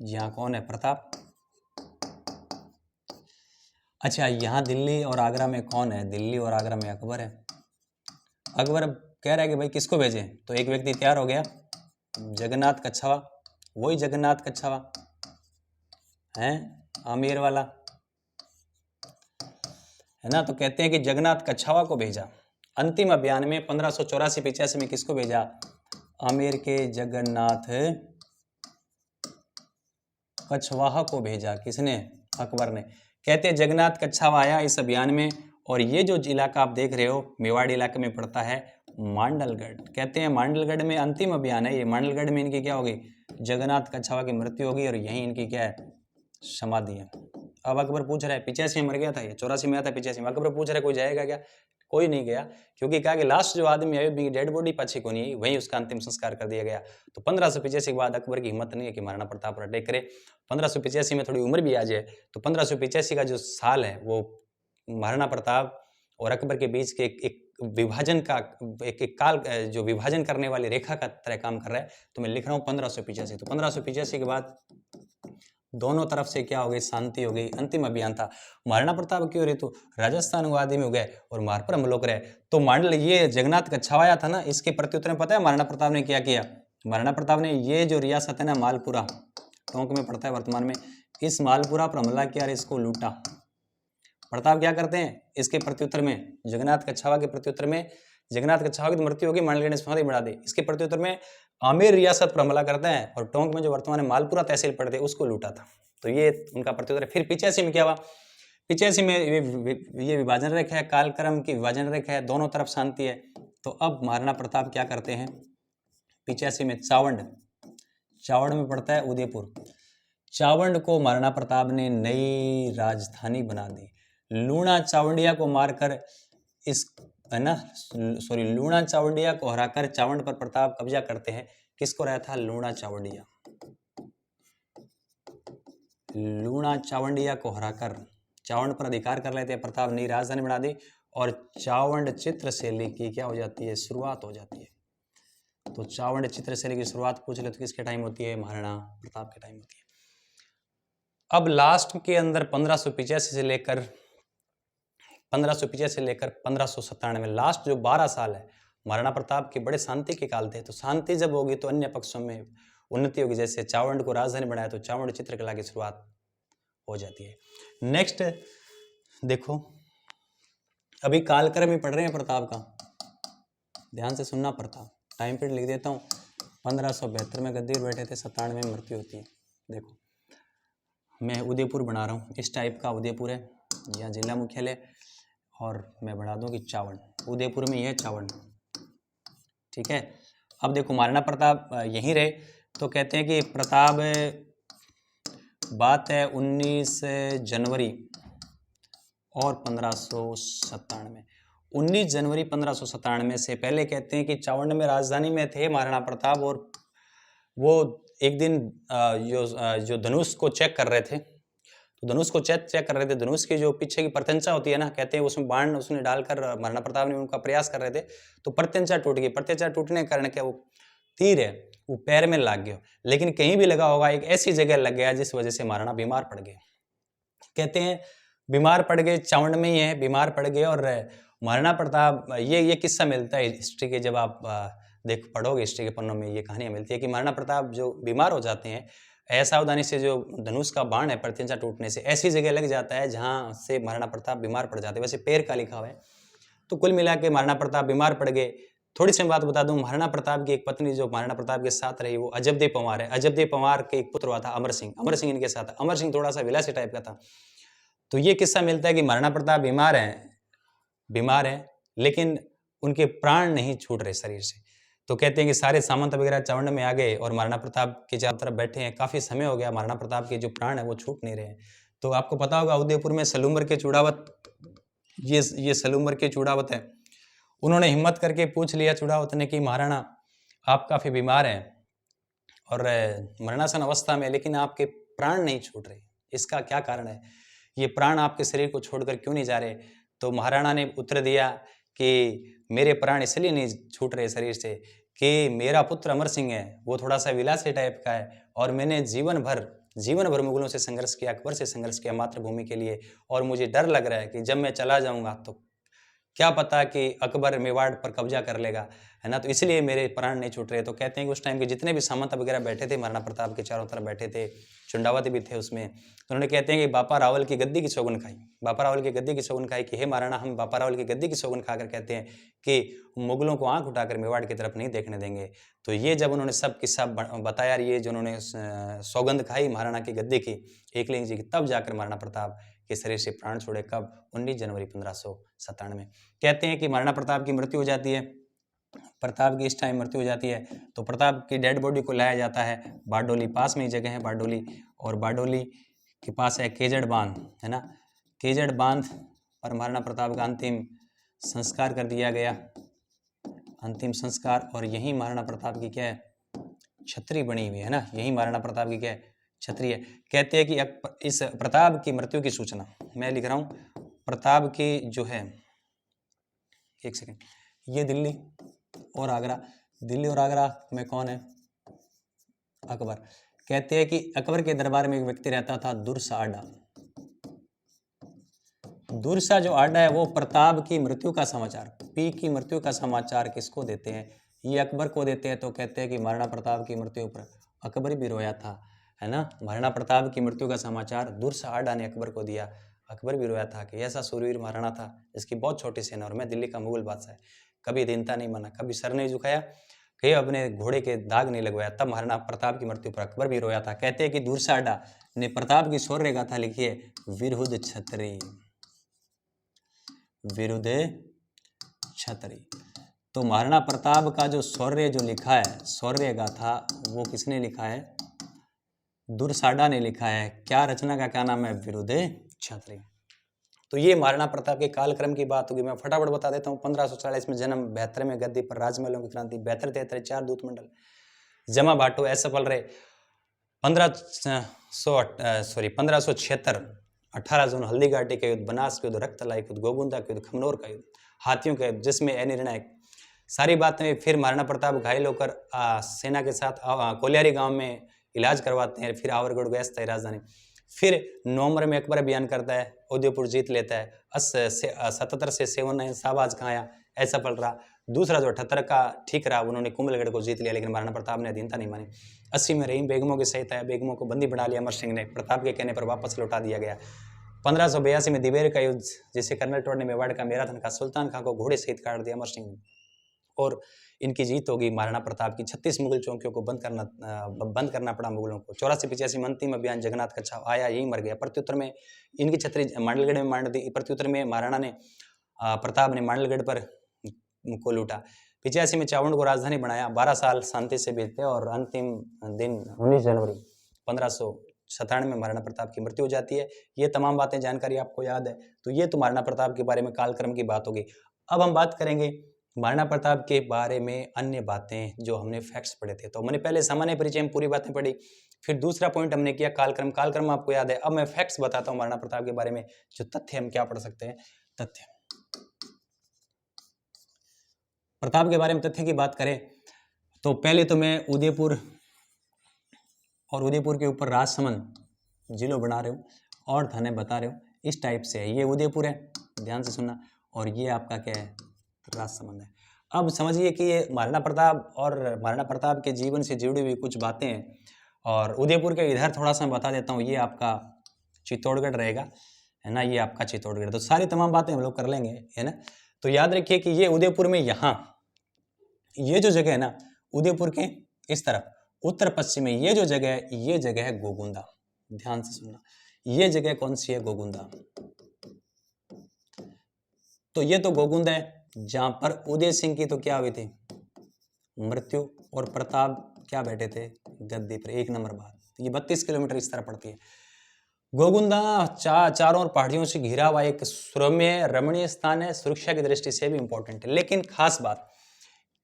यहाँ कौन है? प्रताप। अच्छा, यहाँ दिल्ली और आगरा में कौन है? दिल्ली और आगरा में अकबर है। अकबर अब कह रहा है कि भाई किसको भेजें, तो एक व्यक्ति तैयार हो गया, जगन्नाथ कच्छावा। वही जगन्नाथ कच्छावा है, आमेर वाला, है ना। तो कहते हैं कि जगन्नाथ कच्छावा को भेजा अंतिम अभियान में। 1584-85 में किसको भेजा? आमेर के जगन्नाथ कच्छवाहा को भेजा। किसने? अकबर ने। कहते हैं जगन्नाथ कच्छावा आया इस अभियान में, और ये जो इलाका आप देख रहे हो मेवाड़ इलाके में पड़ता है मांडलगढ़। कहते हैं मांडलगढ़ में अंतिम अभियान है ये। मांडलगढ़ में इनकी क्या होगी, जगन्नाथ कच्छावा की मृत्यु होगी, और यहीं इनकी क्या है, समाधि है। अब अकबर पूछ रहा है 85 में मर गया था ये, 84 में आया था 85 में। अकबर पूछ रहा है कोई जाएगा क्या, कोई नहीं गया, क्योंकि कहा कि लास्ट जो आदमी है डेड बॉडी पछी को नहीं, वहीं उसका अंतिम संस्कार कर दिया गया। तो 1585 के बाद अकबर की हिम्मत नहीं है कि महाराणा प्रताप पर अटैक करे। 1585 में थोड़ी उम्र भी आ जाए, तो 1585 का जो साल है वो महाराणा प्रताप और अकबर के बीच के एक विभाजन का एक काल, जो विभाजन करने वाली रेखा का तरह काम कर रहा है। तो मैं लिख रहा हूँ 1585। तो 1585 के बाद दोनों तरफ से क्या हो गई, शांति हो गई। अंतिम अभियान था। महाराणा प्रताप क्यों रहे, तो राजस्थान वादी में हो गए और मार पर हमलों करे। तो मांडल ये जगन्नाथ कच्छावा था ना, इसके प्रत्युत्तर में पता है महाराणा प्रताप ने क्या किया। महाराणा प्रताप ने ये जो रियासत है ना मालपुरा, टोंक में पड़ता है वर्तमान में, इस मालपुरा पर हमला किया और इसको लूटा। प्रताप क्या करते हैं, इसके प्रत्युत्तर में जगन्नाथ कच्छावा के प्रत्युत्तर में, जगन्नाथ कच्छावा की तो मृत्यु होगी, मांडलगढ़ ने समाधि बढ़ा दी, इसके प्रत्युत्तर में आमेर रियासत पर हमला करते हैं और टोंक में जो वर्तमान में मालपुरा तहसील पड़ती है उसको लूटा था। तो ये उनका प्रत्युत्तर है। फिर 85 में क्या हुआ, 85 में ये विभाजन रेखा है, कालक्रम की विभाजन रेखा है, दोनों तरफ शांति है। तो अब महाराणा प्रताप क्या करते हैं, 85 में चावंड में पड़ता है उदयपुर। चावंड को महाराणा प्रताप ने नई राजधानी बना दी। लूणा चावंडिया को मारकर इस है ना, सॉरी, लूणा चावंडिया को हराकर चावंड पर प्रताप कब्जा करते हैं। किसको रहा था, लूणा चावंडिया। लूणा चावंडिया को हराकर चावंड पर अधिकार कर लेते हैं प्रताप, नई राजधानी बना दी और चावंड चित्रशैली की क्या हो जाती है, शुरुआत हो जाती है। तो चावंड चित्रशैली की शुरुआत पूछ ले तो किसके टाइम होती है, महाराणा प्रताप के टाइम होती है। अब लास्ट के अंदर 1585 से लेकर 1597 लास्ट जो 12 साल है महाराणा प्रताप के बड़े शांति के काल थे। तो शांति जब होगी तो अन्य पक्षों में उन्नति होगी। जैसे चावंड को राजधानी बनाया तो चावंड चित्रकला की शुरुआत हो जाती है। नेक्स्ट देखो, अभी कालक्रम में पढ़ रहे हैं प्रताप का, ध्यान से सुनना। प्रताप टाइम पीरियड लिख देता हूँ। 1572 में गद्दी पर बैठे थे, 97 में मृत्यु होती है। देखो मैं उदयपुर बना रहा हूँ, इस टाइप का उदयपुर है, यहाँ जिला मुख्यालय, और मैं बढ़ा दूँ कि चावंड, उदयपुर में यह चावंड, ठीक है। अब देखो महाराणा प्रताप यहीं रहे, तो कहते हैं कि प्रताप, बात है 19 जनवरी और 1597, 19 जनवरी 1597 से पहले कहते हैं कि चावंड में राजधानी में थे महाराणा प्रताप, और वो एक दिन जो धनुष को चेक कर रहे थे, तो धनुष को चेक कर रहे थे, धनुष की जो पीछे की प्रत्यंचा होती है ना, कहते हैं उसमें बाण उसने डालकर महाराणा प्रताप ने उनका प्रयास कर रहे थे, तो प्रत्यंचा टूट गई। प्रत्यंचा टूटने के कारण क्या, वो तीर है वो पैर में लग गया, लेकिन कहीं भी लगा होगा, एक ऐसी जगह लग गया जिस वजह से महाराणा बीमार पड़ गए। कहते हैं बीमार पड़ गए, चावंड में ही है, बीमार पड़ गए। और महाराणा प्रताप, ये किस्सा मिलता है हिस्ट्री के, जब आप देख पढ़ोगे हिस्ट्री के पन्नों में ये कहानियां मिलती है कि महाराणा प्रताप जो बीमार हो जाते हैं, असावधानी से जो धनुष का बाण है प्रत्यंचा टूटने से ऐसी जगह लग जाता है जहां से महाराणा प्रताप बीमार पड़ जाते हैं। वैसे पैर का लिखा हुआ है। तो कुल मिला के महाराणा प्रताप बीमार पड़ गए। थोड़ी सी बात बता दूं, महाराणा प्रताप की एक पत्नी जो महाराणा प्रताप के साथ रही वो अजबदेव पंवार है। अजबदेव पंवार के एक पुत्र हुआ था अमर सिंह, अमर सिंह इनके साथ। अमर सिंह थोड़ा सा विलासी टाइप का था। तो ये किस्सा मिलता है कि महाराणा प्रताप बीमार है, लेकिन उनके प्राण नहीं छूट रहे शरीर से। तो कहते हैं कि सारे सामंत वगैरह चावंड में आ गए और महाराणा प्रताप के चारों तरफ बैठे हैं। काफी समय हो गया, महाराणा प्रताप के जो प्राण है वो छूट नहीं रहे हैं। तो आपको पता होगा उदयपुर में सलूम्बर के चूड़ावत, ये सलूम्बर के चूड़ावत है। उन्होंने हिम्मत करके पूछ लिया चूड़ावत ने कि महाराणा आप काफी बीमार हैं और मरणासन अवस्था में, लेकिन आपके प्राण नहीं छूट रहे, इसका क्या कारण है, ये प्राण आपके शरीर को छोड़कर क्यों नहीं जा रहे। तो महाराणा ने उत्तर दिया कि मेरे प्राण इसलिए नहीं छूट रहे शरीर से कि मेरा पुत्र अमर सिंह है, वो थोड़ा सा विलासी टाइप का है, और मैंने जीवन भर मुगलों से संघर्ष किया, अकबर से संघर्ष किया मातृभूमि के लिए, और मुझे डर लग रहा है कि जब मैं चला जाऊंगा तो क्या पता कि अकबर मेवाड़ पर कब्जा कर लेगा, है ना, तो इसलिए मेरे प्राण नहीं छूट रहे। तो कहते हैं कि उस टाइम के जितने भी सामंत वगैरह बैठे थे महाराणा प्रताप के चारों तरफ बैठे थे, चुंडावत भी थे उसमें, तो उन्होंने कहते हैं कि बापा रावल की गद्दी की सौगन खाई, बापा रावल की गद्दी की सौगन खाई कि हे महाराणा, हम बापा रावल की गद्दी की सौगन खाकर कहते हैं कि मुगलों को आंख उठाकर मेवाड़ की तरफ नहीं देखने देंगे। तो ये जब उन्होंने सब किस्सा बताया, ये जो उन्होंने सौगंध खाई महाराणा की गद्दी की एकलिंग जी की, तब जाकर महाराणा प्रताप के शरीर से प्राण छोड़े। कब? 19 जनवरी 1597। कहते हैं कि महाराणा प्रताप की मृत्यु हो जाती है, प्रताप की इस टाइम मृत्यु हो जाती है, तो प्रताप की डेड बॉडी को लाया जाता है बारडोली, पास में ही जगह है बारडोली, और बारडोली के पास है केजड़ बांध, है ना, केजड़ बांध पर महाराणा प्रताप का अंतिम संस्कार कर दिया गया, अंतिम संस्कार। और यही महाराणा प्रताप की क्या है, छतरी बनी हुई है ना, यही महाराणा प्रताप की क्या है, छतरी है। कहते हैं कि इस प्रताप की मृत्यु की सूचना मैं लिख रहा हूं, प्रताप की जो है, एक सेकंड, ये दिल्ली और आगरा, दिल्ली और आगरा में कौन है, अकबर। कहते हैं कि अकबर के दरबार में एक व्यक्ति रहता था दुर्सा आडा, दुर्सा जो आडा है वो प्रताप की मृत्यु का समाचार, पी की मृत्यु का समाचार किसको देते हैं, ये अकबर को देते हैं। तो कहते हैं कि महाराणा प्रताप की मृत्यु पर अकबर भी रोया था, है ना, महाराणा प्रताप की मृत्यु का समाचार दुर्सा आडा ने अकबर को दिया, अकबर भी रोया था कि ऐसा सूरवीर महाराणा था जिसकी बहुत छोटी सेना और मैं दिल्ली का मुगल बादशाह है, कभी दीनता नहीं माना, कभी सर नहीं झुकाया, कहीं अपने घोड़े के दाग नहीं लगवाया। तब महाराणा प्रताप की मृत्यु पर अकबर भी रोया था। कहते हैं कि दुर्सा आडा ने प्रताप की शौर्य गाथा लिखी है, विरुद्ध छतरी, विरुद्ध छतरी। तो महाराणा प्रताप का जो शौर्य जो लिखा है, शौर्य गाथा, वो किसने लिखा है, दुर्साडा ने लिखा है। क्या रचना का क्या नाम है, विरुद्ध छतरी। तो ये महाराणा प्रताप के कालक्रम की बात होगी। मैं फटाफट बता देता हूँ। 1540 में जन्म, 72 में गद्दी पर, राजमहलों की क्रांति, 72-73 4 दूत मंडल, जमा भाटो असफल रहे, 1576 18 जून हल्दी घाटी का युद्ध, बनास का युद्ध, रक्तलाई का युद्ध, गोगुंदा का युद्ध, खमनोर का युद्ध, हाथियों का युद्ध, जिसमें अनिर्णायक सारी बातें। फिर महाराणा प्रताप घायल होकर सेना के साथ कोलियारी गांव में इलाज करवाते हैं। फिर आवरगढ़ व्यस्त है राजधानी। फिर नवंबर में अकबर अभियान करता है, उदयपुर जीत लेता है। 77 से 57 शाहबाज खाया, असफल रहा। दूसरा जो 78 का ठीक रहा, उन्होंने कुंभलगढ़ को जीत लिया, लेकिन महाराणा प्रताप ने अधीनता नहीं मानी। 80 में रहीम बेगमों के सहित आया, बेगमों को बंदी बना लिया अमर सिंह ने, प्रताप के कहने पर वापस लौटा दिया गया। 1582 में दिवेर का युद्ध, जिसे कर्नल टोड ने मेवाड़ का मैराथन का, सुल्तान खां को घोड़े सहित काट दिया अमर सिंह ने, और इनकी जीत होगी। महाराणा प्रताप की 36 मुगल चौकियों को बंद करना पड़ा मुगलों को। 84-85 में अंतिम अभियान जगन्नाथ का छाव आया, यही मर गया। प्रत्युत्तर में इनकी छतरी मांडलगढ़ में मांड दी। प्रत्युत्तर में महाराणा ने प्रताप ने मांडलगढ़ पर को लूटा। 85 में चावंड को राजधानी बनाया। 12 साल शांति से बीते और अंतिम दिन 19 जनवरी 1597 में महाराणा प्रताप की मृत्यु हो जाती है। ये तमाम बातें जानकारी आपको याद है। तो ये तो महाराणा प्रताप के बारे में कालक्रम की बात होगी। अब हम बात करेंगे महाराणा प्रताप के बारे में अन्य बातें जो हमने फैक्ट्स पढ़े थे। तो मैंने पहले सामान्य परिचय में पूरी बातें पढ़ी, फिर दूसरा पॉइंट हमने किया कालक्रम। कालक्रम आपको याद है। अब मैं फैक्ट्स बताता हूँ महाराणा प्रताप के बारे में, जो तथ्य हम क्या पढ़ सकते हैं। तथ्य, प्रताप के बारे में तथ्य की बात करें तो पहले तो मैं उदयपुर और उदयपुर के ऊपर राजसमंद जिलों बना रहे हूँ और थाने बता रहे हूँ। इस टाइप से है। ये उदयपुर है, ध्यान से सुनना, और ये आपका क्या है, राजसमंद है। अब समझिए कि ये महाराणा प्रताप और महाराणा प्रताप के जीवन से जुड़ी हुई कुछ बातें हैं। और उदयपुर के इधर थोड़ा सा बता देता हूँ। ये आपका चित्तौड़गढ़ रहेगा, है ना, ये आपका चित्तौड़गढ़। तो सारी तमाम बातें हम लोग कर लेंगे, है ना। तो याद रखिए कि ये उदयपुर में यहाँ ये जो जगह है ना, उदयपुर के इस तरफ उत्तर पश्चिम में ये जो जगह है, ये जगह है गोगुंदा। ध्यान से सुनना, ये जगह कौन सी है, गोगुंदा। तो ये तो गोगुंदा है जहां पर उदय सिंह की तो क्या हुई थी, मृत्यु, और प्रताप क्या बैठे थे, गद्दी पर। 1 नंबर बात। ये 32 किलोमीटर इस तरह पड़ती है। गोगुंदा चारों ओर पहाड़ियों से घिरा हुआ एक सुरम्य रमणीय स्थान है, सुरक्षा की दृष्टि से भी इंपॉर्टेंट है। लेकिन खास बात,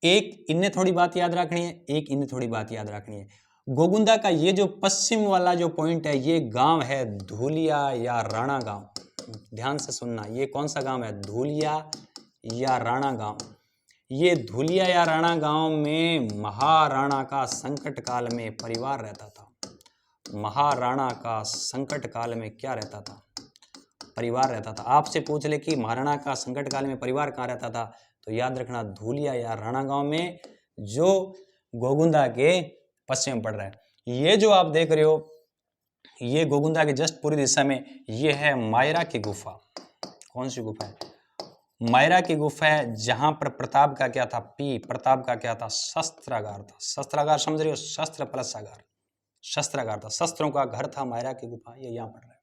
एक इन्हें थोड़ी बात याद रखनी है, एक इन्हें थोड़ी बात याद रखनी है। गोगुंदा का ये जो पश्चिम वाला जो पॉइंट है, ये गांव है धूलिया या राणा गांव। ध्यान से सुनना, ये कौन सा गांव है, धूलिया या राणा गांव। ये धूलिया या राणा गांव में महाराणा का संकट काल में परिवार रहता था। महाराणा का संकट काल में क्या रहता था, परिवार रहता था। आपसे पूछ ले कि महाराणा का संकट काल में परिवार कहाँ रहता था, तो याद रखना धूलिया या राणा गांव में, जो गोगुंदा के पश्चिम पड़ रहा है। ये जो आप देख रहे हो, ये गोगुंदा के जस्ट पूरी दिशा में ये है मायरा की गुफा। कौन सी गुफा है? मायरा की गुफा है, जहां पर प्रताप का क्या था? प्रताप का क्या था? शस्त्रागार था। शस्त्रागार समझ रहे हो? शस्त्र प्लस आगार, शस्त्रागार था, शस्त्रों का घर था मायरा की गुफा। ये यहाँ पड़ रहा है।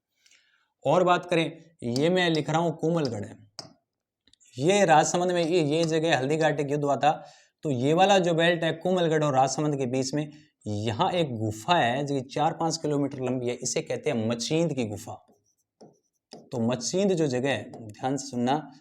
और बात करें, ये मैं लिख रहा हूँ कुमलगढ़ है, ये राजसमंद में, ये जगह हल्दी घाटी युद्ध हुआ था। तो ये वाला जो बेल्ट है कुमलगढ़ और राजसमंद के बीच में, यहाँ एक गुफा है जो 4-5 किलोमीटर लंबी है, इसे कहते हैं मचींद की गुफा। तो मचींद जो जगह है, ध्यान से सुनना,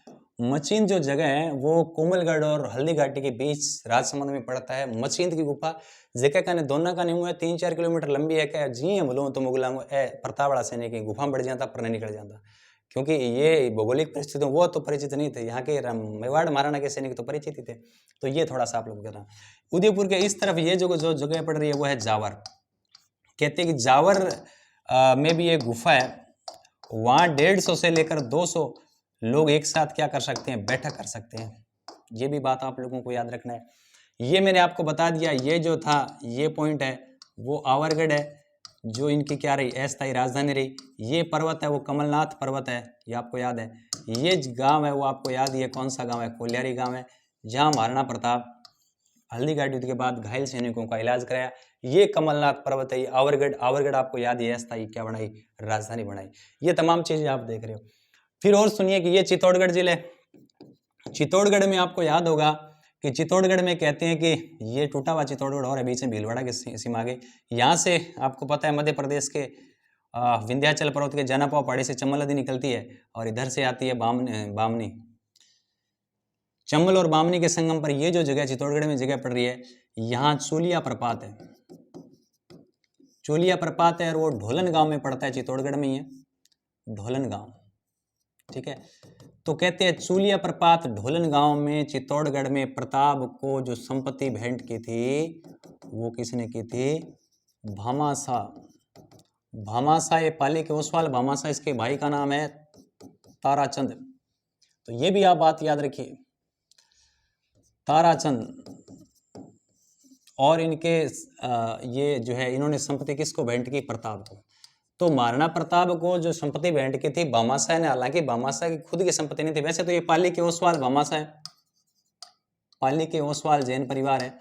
मचींद जो जगह है वो कोमलगढ़ और हल्दी घाटी के बीच राजसमंद में पड़ता है। मचींद की गुफा जगह का दोनों का नहीं हुआ 3-4 किलोमीटर लंबी है। क्या जी हम बोलो तो मुगलांगो प्रतापड़ा सैनिक की गुफा बढ़ जाता पर नहीं निकल जाता, क्योंकि ये भौगोलिक परिस्थितियों वो तो परिचित नहीं थे, यहाँ के मेवाड़ महाराणा के सैनिक तो परिचित ही थे। तो ये थोड़ा सा आप लोग करना। उदयपुर के इस तरफ ये जो जगह पड़ रही है वो है जावर। कहते हैं कि जावर में भी एक गुफा है, वहाँ 150 से लेकर 200 लोग एक साथ क्या कर सकते हैं? बैठक कर सकते हैं। ये भी बात आप लोगों को याद रखना है। ये मैंने आपको बता दिया। ये जो था ये पॉइंट है वो आवरगढ़ है, जो इनकी क्या रही? अस्थायी राजधानी रही। ये पर्वत है वो कमलनाथ पर्वत है, ये आपको याद है। ये गांव है वो आपको याद ही है, कौन सा गांव है? कोलियारी गांव है, जहां महाराणा प्रताप हल्दी घाटी युद्ध के बाद घायल सैनिकों का इलाज कराया। ये कमलनाथ पर्वत है, ये आवरगढ़। आवरगढ़ आपको याद ही है, अस्थायी क्या बनाई? राजधानी बनाई। ये तमाम चीजें आप देख रहे हो। फिर और सुनिए कि ये चित्तौड़गढ़ जिले, चित्तौड़गढ़ में आपको याद होगा कि चित्तौड़गढ़ में कहते हैं कि ये टूटा हुआ चित्तौड़गढ़ और बीच में भीलवाड़ा के सीमा आगे। यहाँ से आपको पता है मध्य प्रदेश के विंध्याचल पर्वत के जनापाव पहाड़ी से चंबल नदी निकलती है और इधर से आती है बामनी। चंबल और बामनी के संगम पर ये जो जगह चित्तौड़गढ़ में जगह पड़ रही है, यहाँ चोलिया प्रपात है। चोलिया प्रपात है और वो ढोलन गांव में पड़ता है, चित्तौड़गढ़ में ही है, ढोलन गांव। ठीक है, तो कहते हैं चूलिया प्रपात ढोलन गांव में चित्तौड़गढ़ में प्रताप को जो संपत्ति भेंट की थी वो किसने की थी? भामाशाह। भामाशाह ये पाली के ओसवाल भामाशाह, इसके भाई का नाम है ताराचंद। तो ये भी आप बात याद रखिए, ताराचंद। और इनके ये जो है इन्होंने संपत्ति किसको भेंट की? प्रताप को। तो महाराणा प्रताप को जो संपत्ति भेंट की थी भामाशाह ने, हालांकि भामाशाह की खुद की संपत्ति नहीं थी, वैसे तो ये पाली के ओसवाल भामाशाह है, पाली के ओसवाल जैन परिवार है,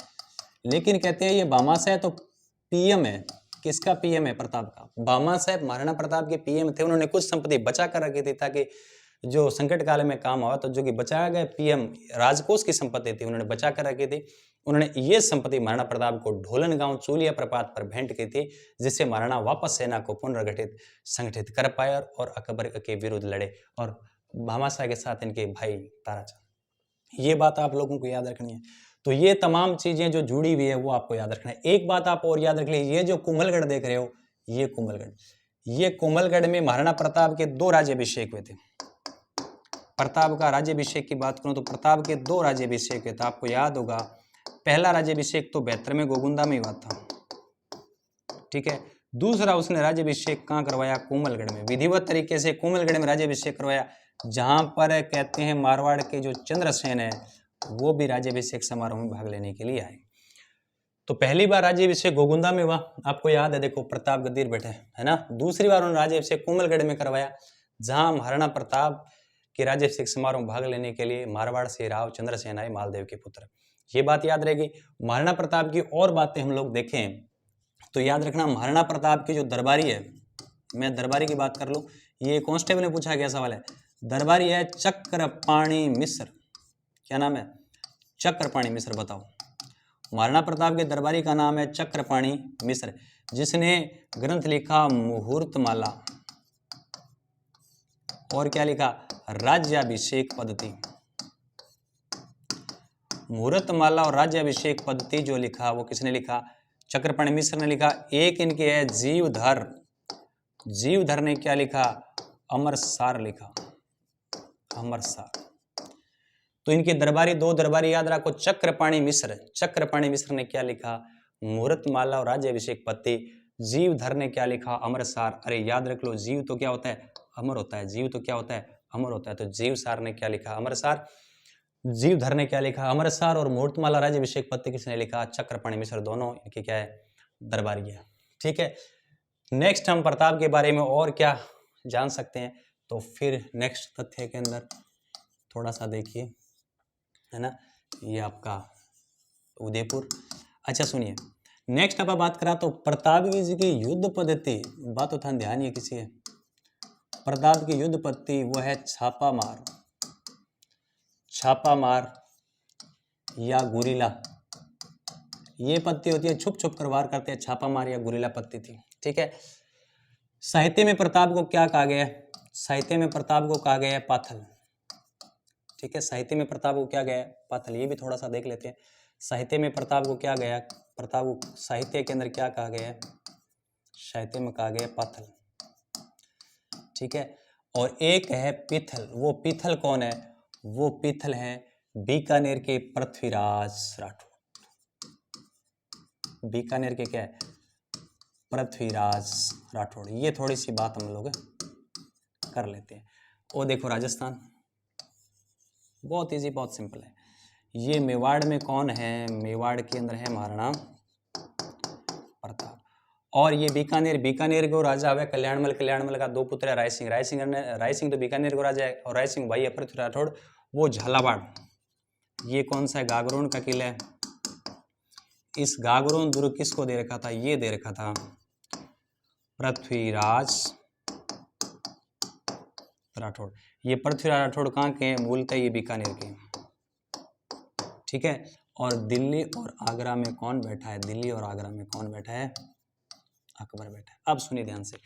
लेकिन कहते हैं ये भामाशाह तो पीएम है। किसका पीएम है? प्रताप का। भामाशाह महाराणा प्रताप के पीएम थे, उन्होंने कुछ संपत्ति बचा कर रखी थी ताकि जो संकट काल में काम हुआ। तो जो कि बचाया गया पीएम राजकोष की संपत्ति थी, उन्होंने बचा कर रखी थी। उन्होंने ये संपत्ति महाराणा प्रताप को ढोलन गांव चूलिया प्रपात पर भेंट की थी, जिससे महाराणा वापस सेना को पुनर्गठित संगठित कर पाए और अकबर के विरुद्ध लड़े और भामाशाह के साथ इनके भाई ताराचंद। ये बात आप लोगों को याद रखनी है। तो ये तमाम चीजें जो जुड़ी हुई है वो आपको याद रखना है। एक बात आप और याद रख लीजिए, ये जो कुंभलगढ़ देख रहे हो, ये कुंभलगढ़, ये कुंभलगढ़ में महाराणा प्रताप के 2 राज्याभिषेक हुए थे। प्रताप का राज्याभिषेक की बात करूं तो प्रताप के 2 राज्याभिषेक हुए थे। आपको याद होगा पहला राज्याभिषेक तो 72 में गोगुंदा में हुआ था, ठीक है। दूसरा उसने राज्याभिषेक कहाँ करवाया? कुंभलगढ़ में, विधिवत तरीके से कुंभलगढ़ में राज्याभिषेक करवाया, जहां पर कहते हैं मारवाड़ के जो चंद्रसेन है वो भी राज्याभिषेक समारोह में भाग लेने के लिए आए। तो पहली बार राज्याभिषेक गोगुंदा में हुआ, आपको याद है, देखो प्रताप गद्दीर बैठे है ना। दूसरी बार उन्होंने राज्याभिषेक कुंभलगढ़ में करवाया, जहां महाराणा प्रताप के राज्याभिषेक समारोह में भाग लेने के लिए मारवाड़ से राव चंद्रसेन आए, मालदेव के पुत्र। ये बात याद रहेगी। महाराणा प्रताप की और बातें हम लोग देखें तो याद रखना, महाराणा प्रताप की जो दरबारी है, मैं दरबारी की बात कर लूं, ये कांस्टेबल ने पूछा गया सवाल है। दरबारी है चक्रपाणी मिश्र। क्या नाम है? चक्रपाणी मिश्र। बताओ, महाराणा प्रताप के दरबारी का नाम है चक्रपाणी मिश्र, जिसने ग्रंथ लिखा मुहूर्तमाला, और क्या लिखा? राज्याभिषेक पद्धति। मुहूर्तमाला और राज्याभिषेक पद्धति जो लिखा वो किसने लिखा? चक्रपाणी मिश्र ने लिखा। एक इनके है जीवधर, जीवधर ने क्या लिखा? अमरसार लिखा, अमरसार। तो इनके दरबारी 2 दरबारी याद रखो, चक्रपाणी मिश्र। चक्रपाणी मिश्र ने क्या लिखा? मुहूर्तमाला और राज्याभिषेक पद्धति। जीवधर ने क्या लिखा? अमरसार। अरे याद रख लो, जीव तो क्या होता है? अमर होता है, जीव तो क्या होता है, अमर होता है। तो जीव सार ने क्या लिखा, अमरसार। जीवधर ने क्या लिखा, अमरसार। और मूर्तमाला राज्याभिषेक पत्र किसने लिखा, चक्रपाणि मिश्र, दोनों इनके क्या है, दरबारी है। ठीक है, नेक्स्ट हम प्रताप के बारे में और क्या जान सकते हैं, तो फिर नेक्स्ट तथ्य के अंदर थोड़ा सा देखिए, है ना, ये आपका उदयपुर। अच्छा सुनिए, नेक्स्ट अब बात करा तो प्रताप जी की युद्ध पद्धति, बात उठान ध्यान ये किसी है, प्रताप की युद्ध पद्धति वो है छापा मार, छापा मार या गुरीला। ये पत्ती होती है, छुप छुप कर वार करते हैं, छापा मार या गुरीला पत्ती थी। ठीक है, साहित्य में प्रताप को क्या कहा गया है, साहित्य में प्रताप को कहा गया है पाथल। ठीक है, साहित्य में प्रताप को क्या गया है, पाथल। ये भी थोड़ा सा देख लेते हैं, साहित्य में प्रताप को क्या गया, प्रताप को साहित्य के अंदर क्या कहा गया है, साहित्य में कहा गया पाथल। ठीक है, और एक है पीथल। वो पीथल कौन है, वो पीथल है बीकानेर के पृथ्वीराज राठौड़। बीकानेर के क्या है, पृथ्वीराज राठौड़। ये थोड़ी सी बात हम लोग कर लेते हैं। और देखो राजस्थान, बहुत इजी, बहुत सिंपल है। ये मेवाड़ में कौन है, मेवाड़ के अंदर है महाराणा प्रताप। और ये बीकानेर, बीकानेर को राजा हुआ कल्याणमल, कल्याणमल का दो पुत्र है राय सिंह, राय सिंह तो बीकानेर को राजा है, और राय सिंह भाई है पृथ्वी राठौड़, वो झालावाड़। ये कौन सा है, गागरोन का किला है। इस गागरोन दुर्ग किसको दे रखा था, ये दे रखा था पृथ्वीराज राठौड़। ये पृथ्वीराज राठौड़ कहाँ के हैं, मूलतः ये बीकानेर के। ठीक है, और दिल्ली और आगरा में कौन बैठा है, दिल्ली और आगरा में कौन बैठा है, अकबर बैठा है। अब सुनिए ध्यान से,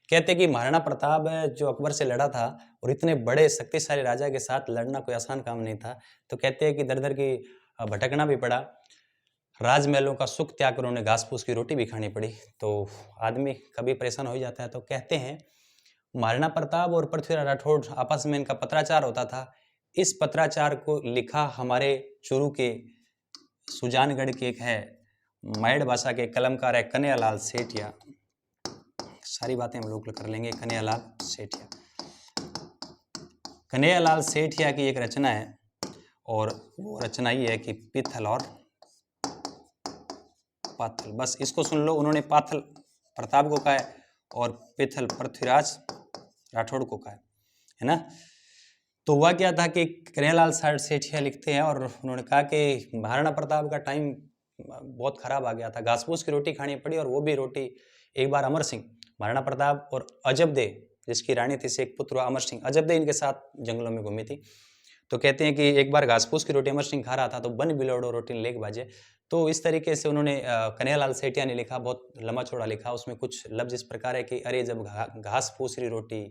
कहते हैं कि महाराणा प्रताप जो अकबर से लड़ा था, और इतने बड़े शक्तिशाली राजा के साथ लड़ना कोई आसान काम नहीं था। तो कहते हैं कि दर दर की भटकना भी पड़ा, राजमहलों का सुख त्याग कर उन्होंने घास फूस की रोटी भी खानी पड़ी। तो आदमी कभी परेशान हो ही जाता है। तो कहते हैं महाराणा प्रताप और पृथ्वीराज राठौड़ आपस में इनका पत्राचार होता था। इस पत्राचार को लिखा हमारे चूरू के सुजानगढ़ के एक है मैड़ भाषा के कलमकार है कन्हैयालाल सेठिया। सारी बातें हम लोग कर लेंगे। कन्हैयालाल सेठिया, कन्हैयालाल सेठिया की एक रचना है, और वो रचना ये है कि पीथल और पाथल। बस इसको सुन लो, उन्होंने पाथल प्रताप को कहा है और पीथल पृथ्वीराज राठौड़ को कहा है ना। तो हुआ क्या था कि कन्हैयालाल सेठिया लिखते हैं, और उन्होंने कहा कि महाराणा प्रताप का टाइम बहुत खराब आ गया था, घास फूस की रोटी खानी पड़ी, और वो भी रोटी एक बार अमर सिंह, महाराणा प्रताप और अजबदे जिसकी रानी थी से एक पुत्र अमर सिंह, अजबदे इनके साथ जंगलों में घूमी थी। तो कहते हैं कि एक बार घास फूस की रोटी अमर सिंह खा रहा था, तो बन बिलोड़ो रोटी लेक बाजे। तो इस तरीके से उन्होंने कन्हैयालाल सेठिया ने लिखा, बहुत लंबा चौड़ा लिखा। उसमें कुछ लफ्ज इस प्रकार है कि अरे जब घास फूसरी रोटी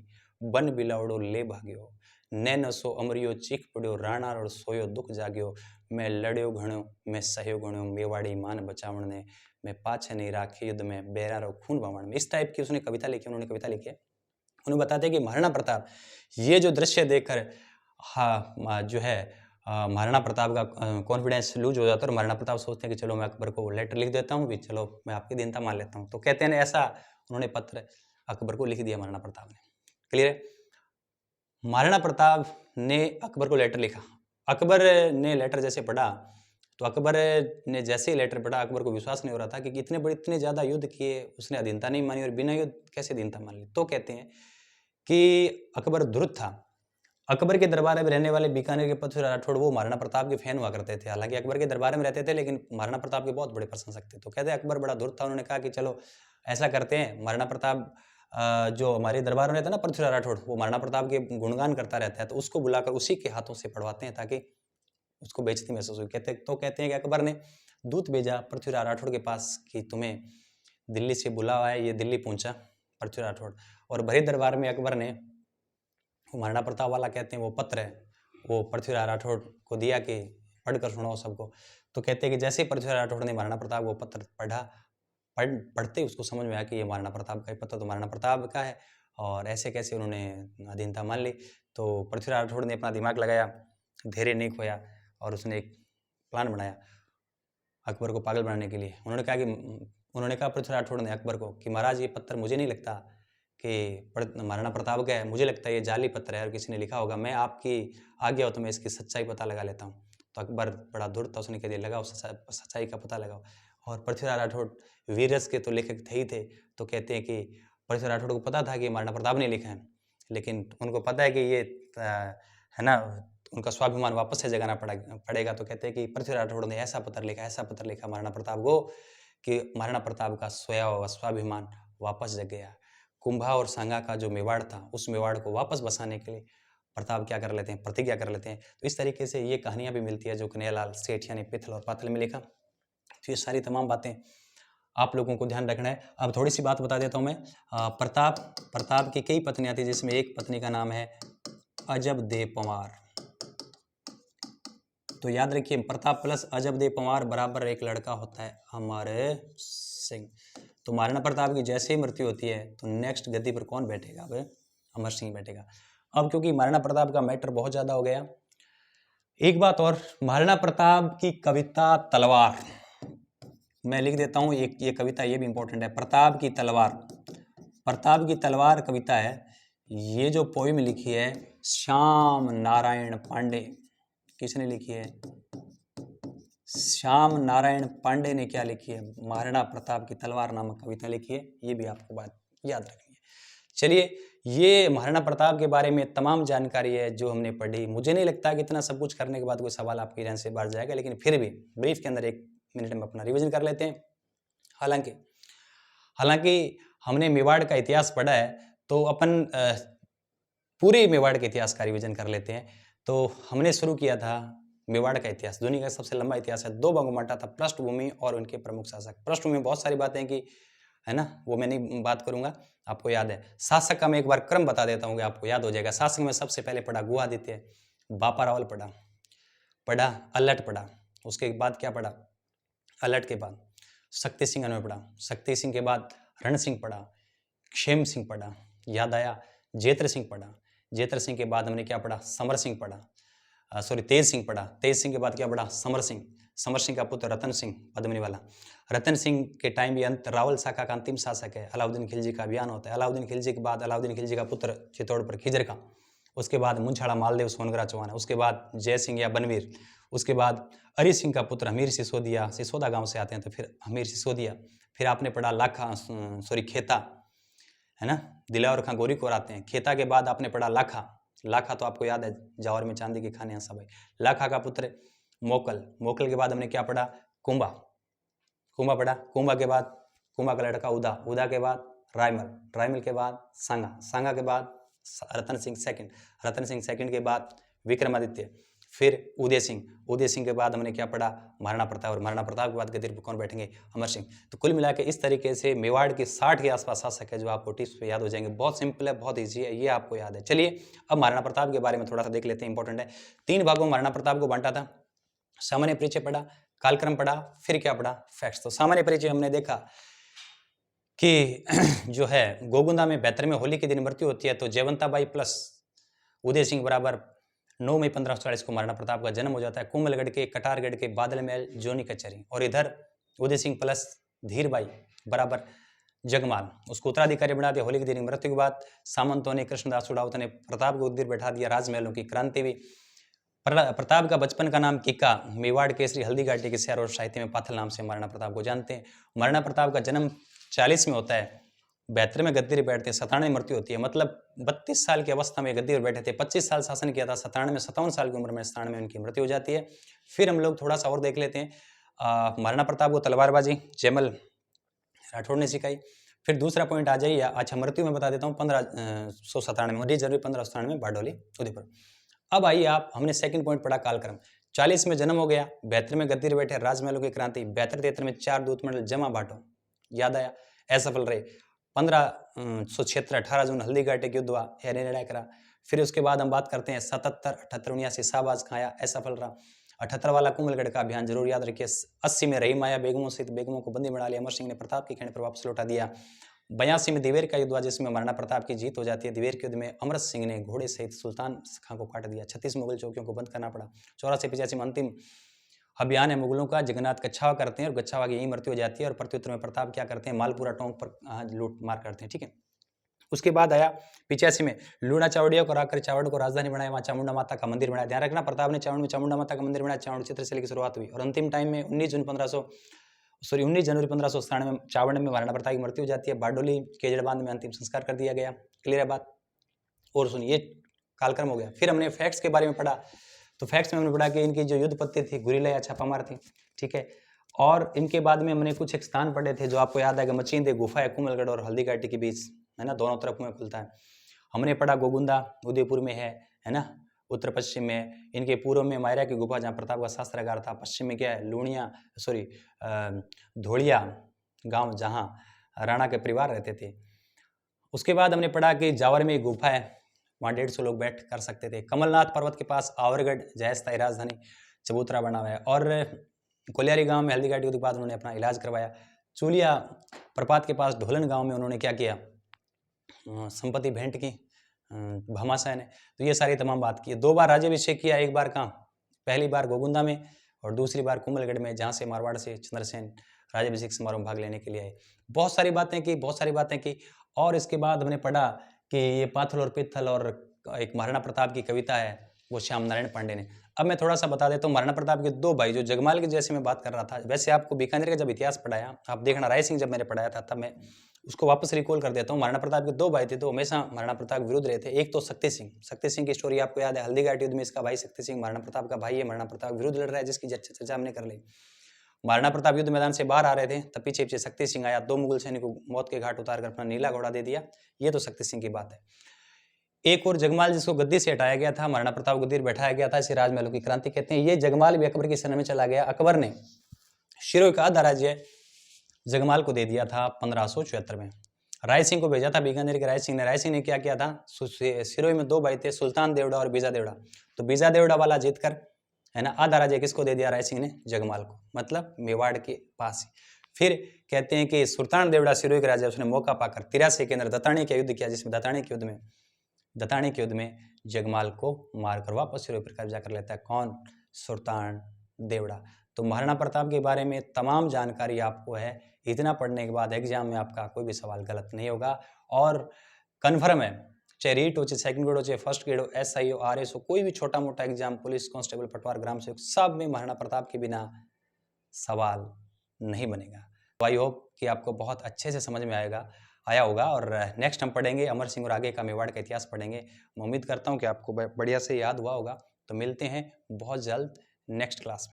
बन बिलावड़ो ले भाग्यो, नैन सो अमरियो चीख पड़ो, राणा और सोयो दुख जाग्यो, मैं लड़्यो घणो मैं सहयो घणो, मेवाड़ी मान बचावण ने मैं पाछे नहीं राखी युद्ध में बेरारो खून बहावण में। इस टाइप की उसने कविता लिखी, उन्होंने कविता लिखी है। उन्हें बताते हैं कि महाराणा प्रताप ये जो दृश्य देखकर जो है महाराणा प्रताप का कॉन्फिडेंस लूज हो जाता है, और महाराणा प्रताप सोचते हैं कि चलो मैं अकबर को लेटर लिख देता हूँ, भी चलो मैं आपकी दीनता मान लेता हूँ। तो कहते हैं ऐसा उन्होंने पत्र अकबर को लिख दिया महाराणा प्रताप ने। क्लियर है, महाराणा प्रताप ने अकबर को लेटर लिखा। अकबर ने लेटर जैसे पढ़ा, तो अकबर ने जैसे ही लेटर पढ़ा, अकबर को विश्वास नहीं हो रहा था कि इतने ज़्यादा युद्ध किए, उसने अधीनता नहीं मानी, और बिना युद्ध कैसे अधीनता मान ली। तो कहते हैं कि अकबर धुरत था। अकबर के दरबार में रहने वाले बीकानेर के पृथ्वीराज राठौड़ वो महाराणा प्रताप के फैन हुआ करते थे। हालांकि अकबर के दरबार में रहते थे, लेकिन महाराणा प्रताप के बहुत बड़े प्रशंसक थे। तो कहते हैं अकबर बड़ा धुरत था, उन्होंने कहा कि चलो ऐसा करते हैं, महाराणा प्रताप जो हमारे दरबार में रहता है ना पृथ्वीराज राठौड़, वो महाराणा प्रताप के गुणगान करता रहता है, तो उसको बुलाकर उसी के हाथों से पढ़वाते हैं ताकि उसको बेइज्जती महसूस हुई। कहते हैं कि अकबर ने दूत भेजा पृथ्वीराज राठौड़ के पास कि तुम्हें दिल्ली से बुलावा है। ये दिल्ली पहुंचा पृथ्वीराज राठौड़, और भरे दरबार में अकबर ने महाराणा प्रताप वाला कहते हैं वो पत्र है, वो पृथ्वीराज राठौड़ को दिया कि पढ़कर सुनाओ सबको। तो कहते हैं कि जैसे ही पृथ्वीराज राठौड़ ने महाराणा प्रताप वो पत्र पढ़ा, पढ़ते ही उसको समझ में आया कि ये महाराणा प्रताप का पत्र तो महाराणा प्रताप का है, और ऐसे कैसे उन्होंने अधीनता मान ली। तो पृथ्वीराज राठौड़ ने अपना दिमाग लगाया, धैर्य नहीं खोया, और उसने एक प्लान बनाया अकबर को पागल बनाने के लिए। उन्होंने कहा पृथ्वीराज राठौड़ ने अकबर को कि महाराज ये पत्र मुझे नहीं लगता कि महाराणा प्रताप का है, मुझे लगता है ये जाली पत्र है और किसी ने लिखा होगा, मैं आपकी आज्ञा हो तो मैं इसकी सच्चाई पता लगा लेता हूँ। तो अकबर बड़ा धूर्त था, उसने कह दिया लगाओ सच्चाई का पता लगाओ। और पृथ्वीराज राठौड़ वीररस के तो लेखक थे ही थे, तो कहते हैं कि पृथ्वीराज राठौड़ को पता था कि महाराणा प्रताप ने लिखा है, लेकिन उनको पता है कि ये है ना उनका स्वाभिमान वापस से जगाना पड़ेगा। तो कहते हैं कि पृथ्वीराज राठौड़ ने ऐसा पत्र लिखा महाराणा प्रताप को कि महाराणा प्रताप का सोया हुआ स्वाभिमान वापस जग गया। कुंभा और सांगा का जो मेवाड़ था, उस मेवाड़ को वापस बसाने के लिए प्रताप क्या कर लेते हैं, प्रतिज्ञा कर लेते हैं। तो इस तरीके से ये कहानियां भी मिलती है जो कन्हैयालाल सेठ यानी पिथल और पाथल में लिखा। तो ये सारी तमाम बातें आप लोगों को ध्यान रखना है। अब थोड़ी सी बात बता देता हूँ मैं। प्रताप की कई पत्नियां थी, जिसमें एक पत्नी का नाम है अजब दे पंवार। तो याद रखिए, प्रताप प्लस अजब दे पंवार बराबर एक लड़का होता है अमर सिंह। तो महाराणा प्रताप की जैसे ही मृत्यु होती है तो नेक्स्ट गद्दी पर कौन बैठेगा? अब अमर सिंह बैठेगा। अब क्योंकि महाराणा प्रताप का मैटर बहुत ज्यादा हो गया, एक बात और, महाराणा प्रताप की कविता तलवार मैं लिख देता हूं, ये कविता ये भी इंपॉर्टेंट है। प्रताप की तलवार कविता है। ये जो पोइम लिखी है श्याम नारायण पांडे, किसने लिखी है? श्याम नारायण पांडे ने क्या लिखी है? महाराणा प्रताप की तलवार नामक कविता लिखी है। ये भी आपको बात याद रखनी है। चलिए, ये महाराणा प्रताप के बारे में तमाम जानकारी है जो हमने पढ़ी। मुझे नहीं लगता कि इतना सब कुछ करने के बाद कोई सवाल आपकी ध्यान से बाहर जाएगा, लेकिन फिर भी ब्रीफ के अंदर 1 मिनट में अपना रिवीजन कर लेते हैं। हालांकि हमने मेवाड़ का इतिहास पढ़ा है, तो अपन पूरे मेवाड़ के इतिहास का रिवीजन कर लेते हैं। तो हमने शुरू किया था मेवाड़ का इतिहास, दुनिया का सबसे लंबा इतिहास है, 2 भागों में बांटा था, पृष्ठभूमि और उनके प्रमुख शासक। पृष्ठभूमि में बहुत सारी बातें की है ना, वो मैं नहीं बात करूंगा, आपको याद है। शासक का मैं एक बार क्रम बता देता हूँ, आपको याद हो जाएगा। शासक में सबसे पहले पढ़ा गुहादित्य, बापा रावल पढ़ा अलट पढ़ा, उसके बाद क्या पढ़ा? अलट के बाद शक्ति सिंह में पढ़ा, शक्ति सिंह के बाद रण सिंह पढ़ा, क्षेम सिंह पढ़ा, याद आया, जेत्र सिंह पढ़ा, जेत्र सिंह के बाद हमने क्या पढ़ा? समर सिंह पढ़ा, तेज सिंह पढ़ा, तेज सिंह के बाद क्या पढ़ा? समर सिंह का पुत्र रतन सिंह पद्मिनी वाला। रतन सिंह के टाइम भी अंत रावल शाखा का अंतिम शासक है। अलाउद्दीन खिलजी का अभियान होता है। अलाउद्दीन खिलजी के बाद अलाउद्दीन खिलजी का पुत्र चित्तौड़ पर खिजर का, उसके बाद मुंछाड़ा मालदेव सोनगरा चौहान है, उसके बाद जय सिंह या बनवीर, उसके बाद अरि सिंह का पुत्र हमीर सिसोदा गांव से आते हैं, तो फिर हमीर सिसोदिया। फिर आपने पढ़ा खेता है ना, दिलावर खां गोरी को आते हैं। खेता के बाद आपने पढ़ा लाखा तो आपको याद है, जावर में चांदी के खाने सब है। लाखा का पुत्र मोकल के बाद हमने क्या पढ़ा? कुंभा पढ़ा। कुंभा के बाद कुंभा का लड़का उदा के बाद रायमल के बाद सांगा के बाद रतन सिंह सेकंड के बाद विक्रमादित्य, फिर उदय सिंह के बाद हमने क्या पढ़ा? महाराणा प्रताप, और महाराणा प्रताप के बाद गद्दी पर कौन बैठेंगे? अमर सिंह। तो कुल मिला के इस तरीके से मेवाड़ के 60 के आसपास शासक है जो आपको टिप्स पे याद हो जाएंगे। बहुत सिंपल है, बहुत ईजी है, ये आपको याद है। चलिए, अब महाराणा प्रताप के बारे में थोड़ा सा देख लेते हैं, इंपॉर्टेंट है। 3 भागों में महाराणा प्रताप को बांटा था। सामान्य परिचय पढ़ा, कालक्रम पढ़ा, फिर क्या पढ़ा? फैक्ट्स। तो सामान्य परिचय हमने देखा कि जो है गोगुंदा में 72 में होली के दिन मृत्यु होती है, तो जयवंताबाई प्लस उदय सिंह बराबर 9 मई 1540 को महाराणा प्रताप का जन्म हो जाता है। कुंभलगढ़ के कटारगढ़ के बादल महल जोनी कचहरी, और इधर उदय सिंह प्लस धीरबाई बराबर जगमाल, उसको उत्तराधिकारी बना दिया। होली के दिन मृत्यु के बाद सामंतों ने, कृष्णदास उड़ावत ने प्रताप को उद्दीर बैठा दिया। राजमहलों की क्रांति हुई। प्रताप का बचपन का नाम किक्का, मेवाड़ केसरी, हल्दी घाटी के शहर और साहित्य में पाथल नाम से महाराणा प्रताप को जानते हैं। महाराणा प्रताप का जन्म 40 में होता है, 72 में गद्दी पर बैठते हैं, 97 में मृत्यु होती है। मतलब 32 साल की अवस्था में गद्दी पर बैठे थे, 25 साल शासन किया था, 57 साल की उम्र में 97 में उनकी मृत्यु हो जाती है। फिर हम लोग थोड़ा सा और देख लेते हैं। महाराणा प्रताप को तलवारबाजी जयमल राठौड़ ने सिखाई। फिर दूसरा पॉइंट आ जाइए, अच्छा मृत्यु में बता देता हूँ, 1597 में, 19 जनवरी 1597 में बारडोली उदयपुर। अब आइए आप, हमने सेकंड पॉइंट पढ़ा कालक्रम। 40 में जन्म हो गया, 72 में गद्दी पर बैठे, राजमहलों की क्रांति, 72-73 में 4 दूत मंडल जमा बांटो, याद आया, असफल रहे। 1576 18 जून हल्दी घाटी युद्ध हुआ, निर्णय करा। फिर उसके बाद हम बात करते हैं 77 78 79 शाहबाज खाया, असफल रहा। 78 वाला कुंभलगढ़ का अभियान जरूर याद रखिए। 80 में रही माया बेगमों सहित बेगमों को बंदी बना लिया, अमर सिंह ने प्रताप के कहने पर वापस लौटा दिया। 82 में दिवेर का युद्ध हुआ, जिसमें महाराणा प्रताप की जीत हो जाती है। दिवेर के युद्ध में अमर सिंह ने घोड़े सहित सुल्तान खां को काट दिया। 36 मुगल चौकियों को बंद करना पड़ा। 84-85 में अंतिम अभियान है मुगलों का, जगन्नाथ गच्छावा करते हैं और गच्छावा की यही मृत्यु हो जाती है। और प्रत्युत्तर में प्रताप क्या करते हैं? मालपुरा टोंक पर लूट मार करते हैं, ठीक है। उसके बाद आया 85 में लूणा चावड़िया को हराकर चावड़ को राजधानी बनाया, वहाँ चामुंडा माता का मंदिर बनाया। ध्यान रखना, प्रताप ने चावड़ में चामुंडा माता का मंदिर बनाया, चावड़ चित्रशैली की शुरुआत हुई। और अंतिम टाइम में 19 जनवरी 1597 में चावड़ में महाराणा प्रताप की मृत्यु हो जाती है। बारडोली केजड़बांध में अंतिम संस्कार कर दिया गया। क्लियर है बात? और सुनिए, कालक्रम हो गया। फिर हमने फैक्ट्स के बारे में पढ़ा, तो फैक्ट्स में हमने पढ़ा कि इनकी जो युद्ध पत्ती थी गुरिल्ला या छापामार थी, ठीक है। और इनके बाद में हमने कुछ एक स्थान पढ़े थे जो आपको याद है कि मचींद गुफा है कुमलगढ़ और हल्दी घाटी के बीच, है ना, दोनों तरफ में खुलता है। हमने पढ़ा गोगुंदा उदयपुर में है ना, उत्तर पश्चिम में। इनके पूर्व में मायरा की गुफा जहाँ प्रताप का शास्त्रागार था। पश्चिम में क्या है, धोलिया गांव जहाँ राणा के परिवार रहते थे। उसके बाद हमने पढ़ा कि जावर में एक गुफा है, वहाँ 150 लोग बैठ कर सकते थे। कमलनाथ पर्वत के पास आवरगढ़ जयस्थाई राजधानी चबूतरा बना हुआ है। और कोलियारी गांव में हल्दी घाटी के बाद उन्होंने अपना इलाज करवाया। चूलिया प्रपात के पास ढोलन गांव में उन्होंने क्या किया, संपत्ति भेंट की भामाशाह ने। तो ये सारी तमाम बात की। 2 बार राज्याभिषेक किया, एक बार कहाँ, पहली बार गोगुंदा में और दूसरी बार कुंभलगढ़ में, जहाँ से मारवाड़ से चंद्रसेन राज्याभिषेक समारोह में भाग लेने के लिए आए। बहुत सारी बातें की। और इसके बाद हमने पढ़ा कि ये पाथल और पित्थल और एक महाराणा प्रताप की कविता है, वो श्याम नारायण पांडे ने। अब मैं थोड़ा सा बता देता हूँ, महाराणा प्रताप के 2 भाई जो जगमाल के जैसे मैं बात कर रहा था। वैसे आपको बीकानेर का जब इतिहास पढ़ाया, आप देखना राय सिंह जब मैंने पढ़ाया था, तब मैं उसको वापस रिकॉल कर देता हूँ। महाराणा प्रताप के 2 भाई थे, तो हमेशा महाराणा प्रताप के विरुद्ध रहे थे। एक तो शक्ति सिंह की स्टोरी आपको याद है, हल्दी घाटी युद्ध में इसका भाई शक्ति सिंह महाराणा प्रताप का भाई है, महाराणा प्रताप के विरुद्ध लड़ रहा है, जिसकी चर्चा हमने कर ली। महाराणा प्रताप युद्ध मैदान से बाहर आ रहे थे, तब पीछे शक्ति सिंह आया, 2 मुगल सैनिकों को मौत के घाट उतारकर अपना नीला घोड़ा दे दिया। ये तो शक्ति सिंह की बात है। एक और जगमाल, जिसको गद्दी से हटाया गया था, महाराणा प्रताप गद्दी पर बैठाया गया था, इसे राजमहलों की क्रांति कहते हैं। ये जगमाल भी अकबर की सेना में चला गया। अकबर ने शिरोई का आधा राज्य जगमाल को दे दिया था 1576 में। राय सिंह को भेजा था बीकानेर के राय सिंह ने क्या किया था, सिरोही में 2 भाई थे, सुल्तान देवड़ा और बीजा देवड़ा। तो बीजा देवड़ा वाला जीतकर, है ना, आधा राज्य किसको दे दिया, राय सिंह ने, जगमाल को, मतलब मेवाड़ के पास ही। फिर कहते हैं कि सुल्तान देवड़ा सिरोही के राजा, उसने मौका पाकर 83 के अंदर दताणी का युद्ध किया, जिसमें दताणी के युद्ध में जगमाल को मारकर वापस सिरोही पर कब्जा कर लेता है। कौन, सुल्तान देवड़ा। तो महाराणा प्रताप के बारे में तमाम जानकारी आपको है। इतना पढ़ने के बाद एग्जाम में आपका कोई भी सवाल गलत नहीं होगा। और कन्फर्म है, चाहे रीट हो, चाहे सेकंड ग्रेड हो, चाहे फर्स्ट ग्रेड हो, SI हो, RS हो, कोई भी छोटा मोटा एग्जाम, पुलिस कांस्टेबल, पटवार, ग्राम सेवक, सब में महाराणा प्रताप के बिना सवाल नहीं बनेगा। तो आई होप कि आपको बहुत अच्छे से समझ में आया होगा। और नेक्स्ट हम पढ़ेंगे अमर सिंह और आगे का मेवाड़ का इतिहास पढ़ेंगे। मैं उम्मीद करता हूँ कि आपको बढ़िया से याद हुआ होगा। तो मिलते हैं बहुत जल्द नेक्स्ट क्लास में।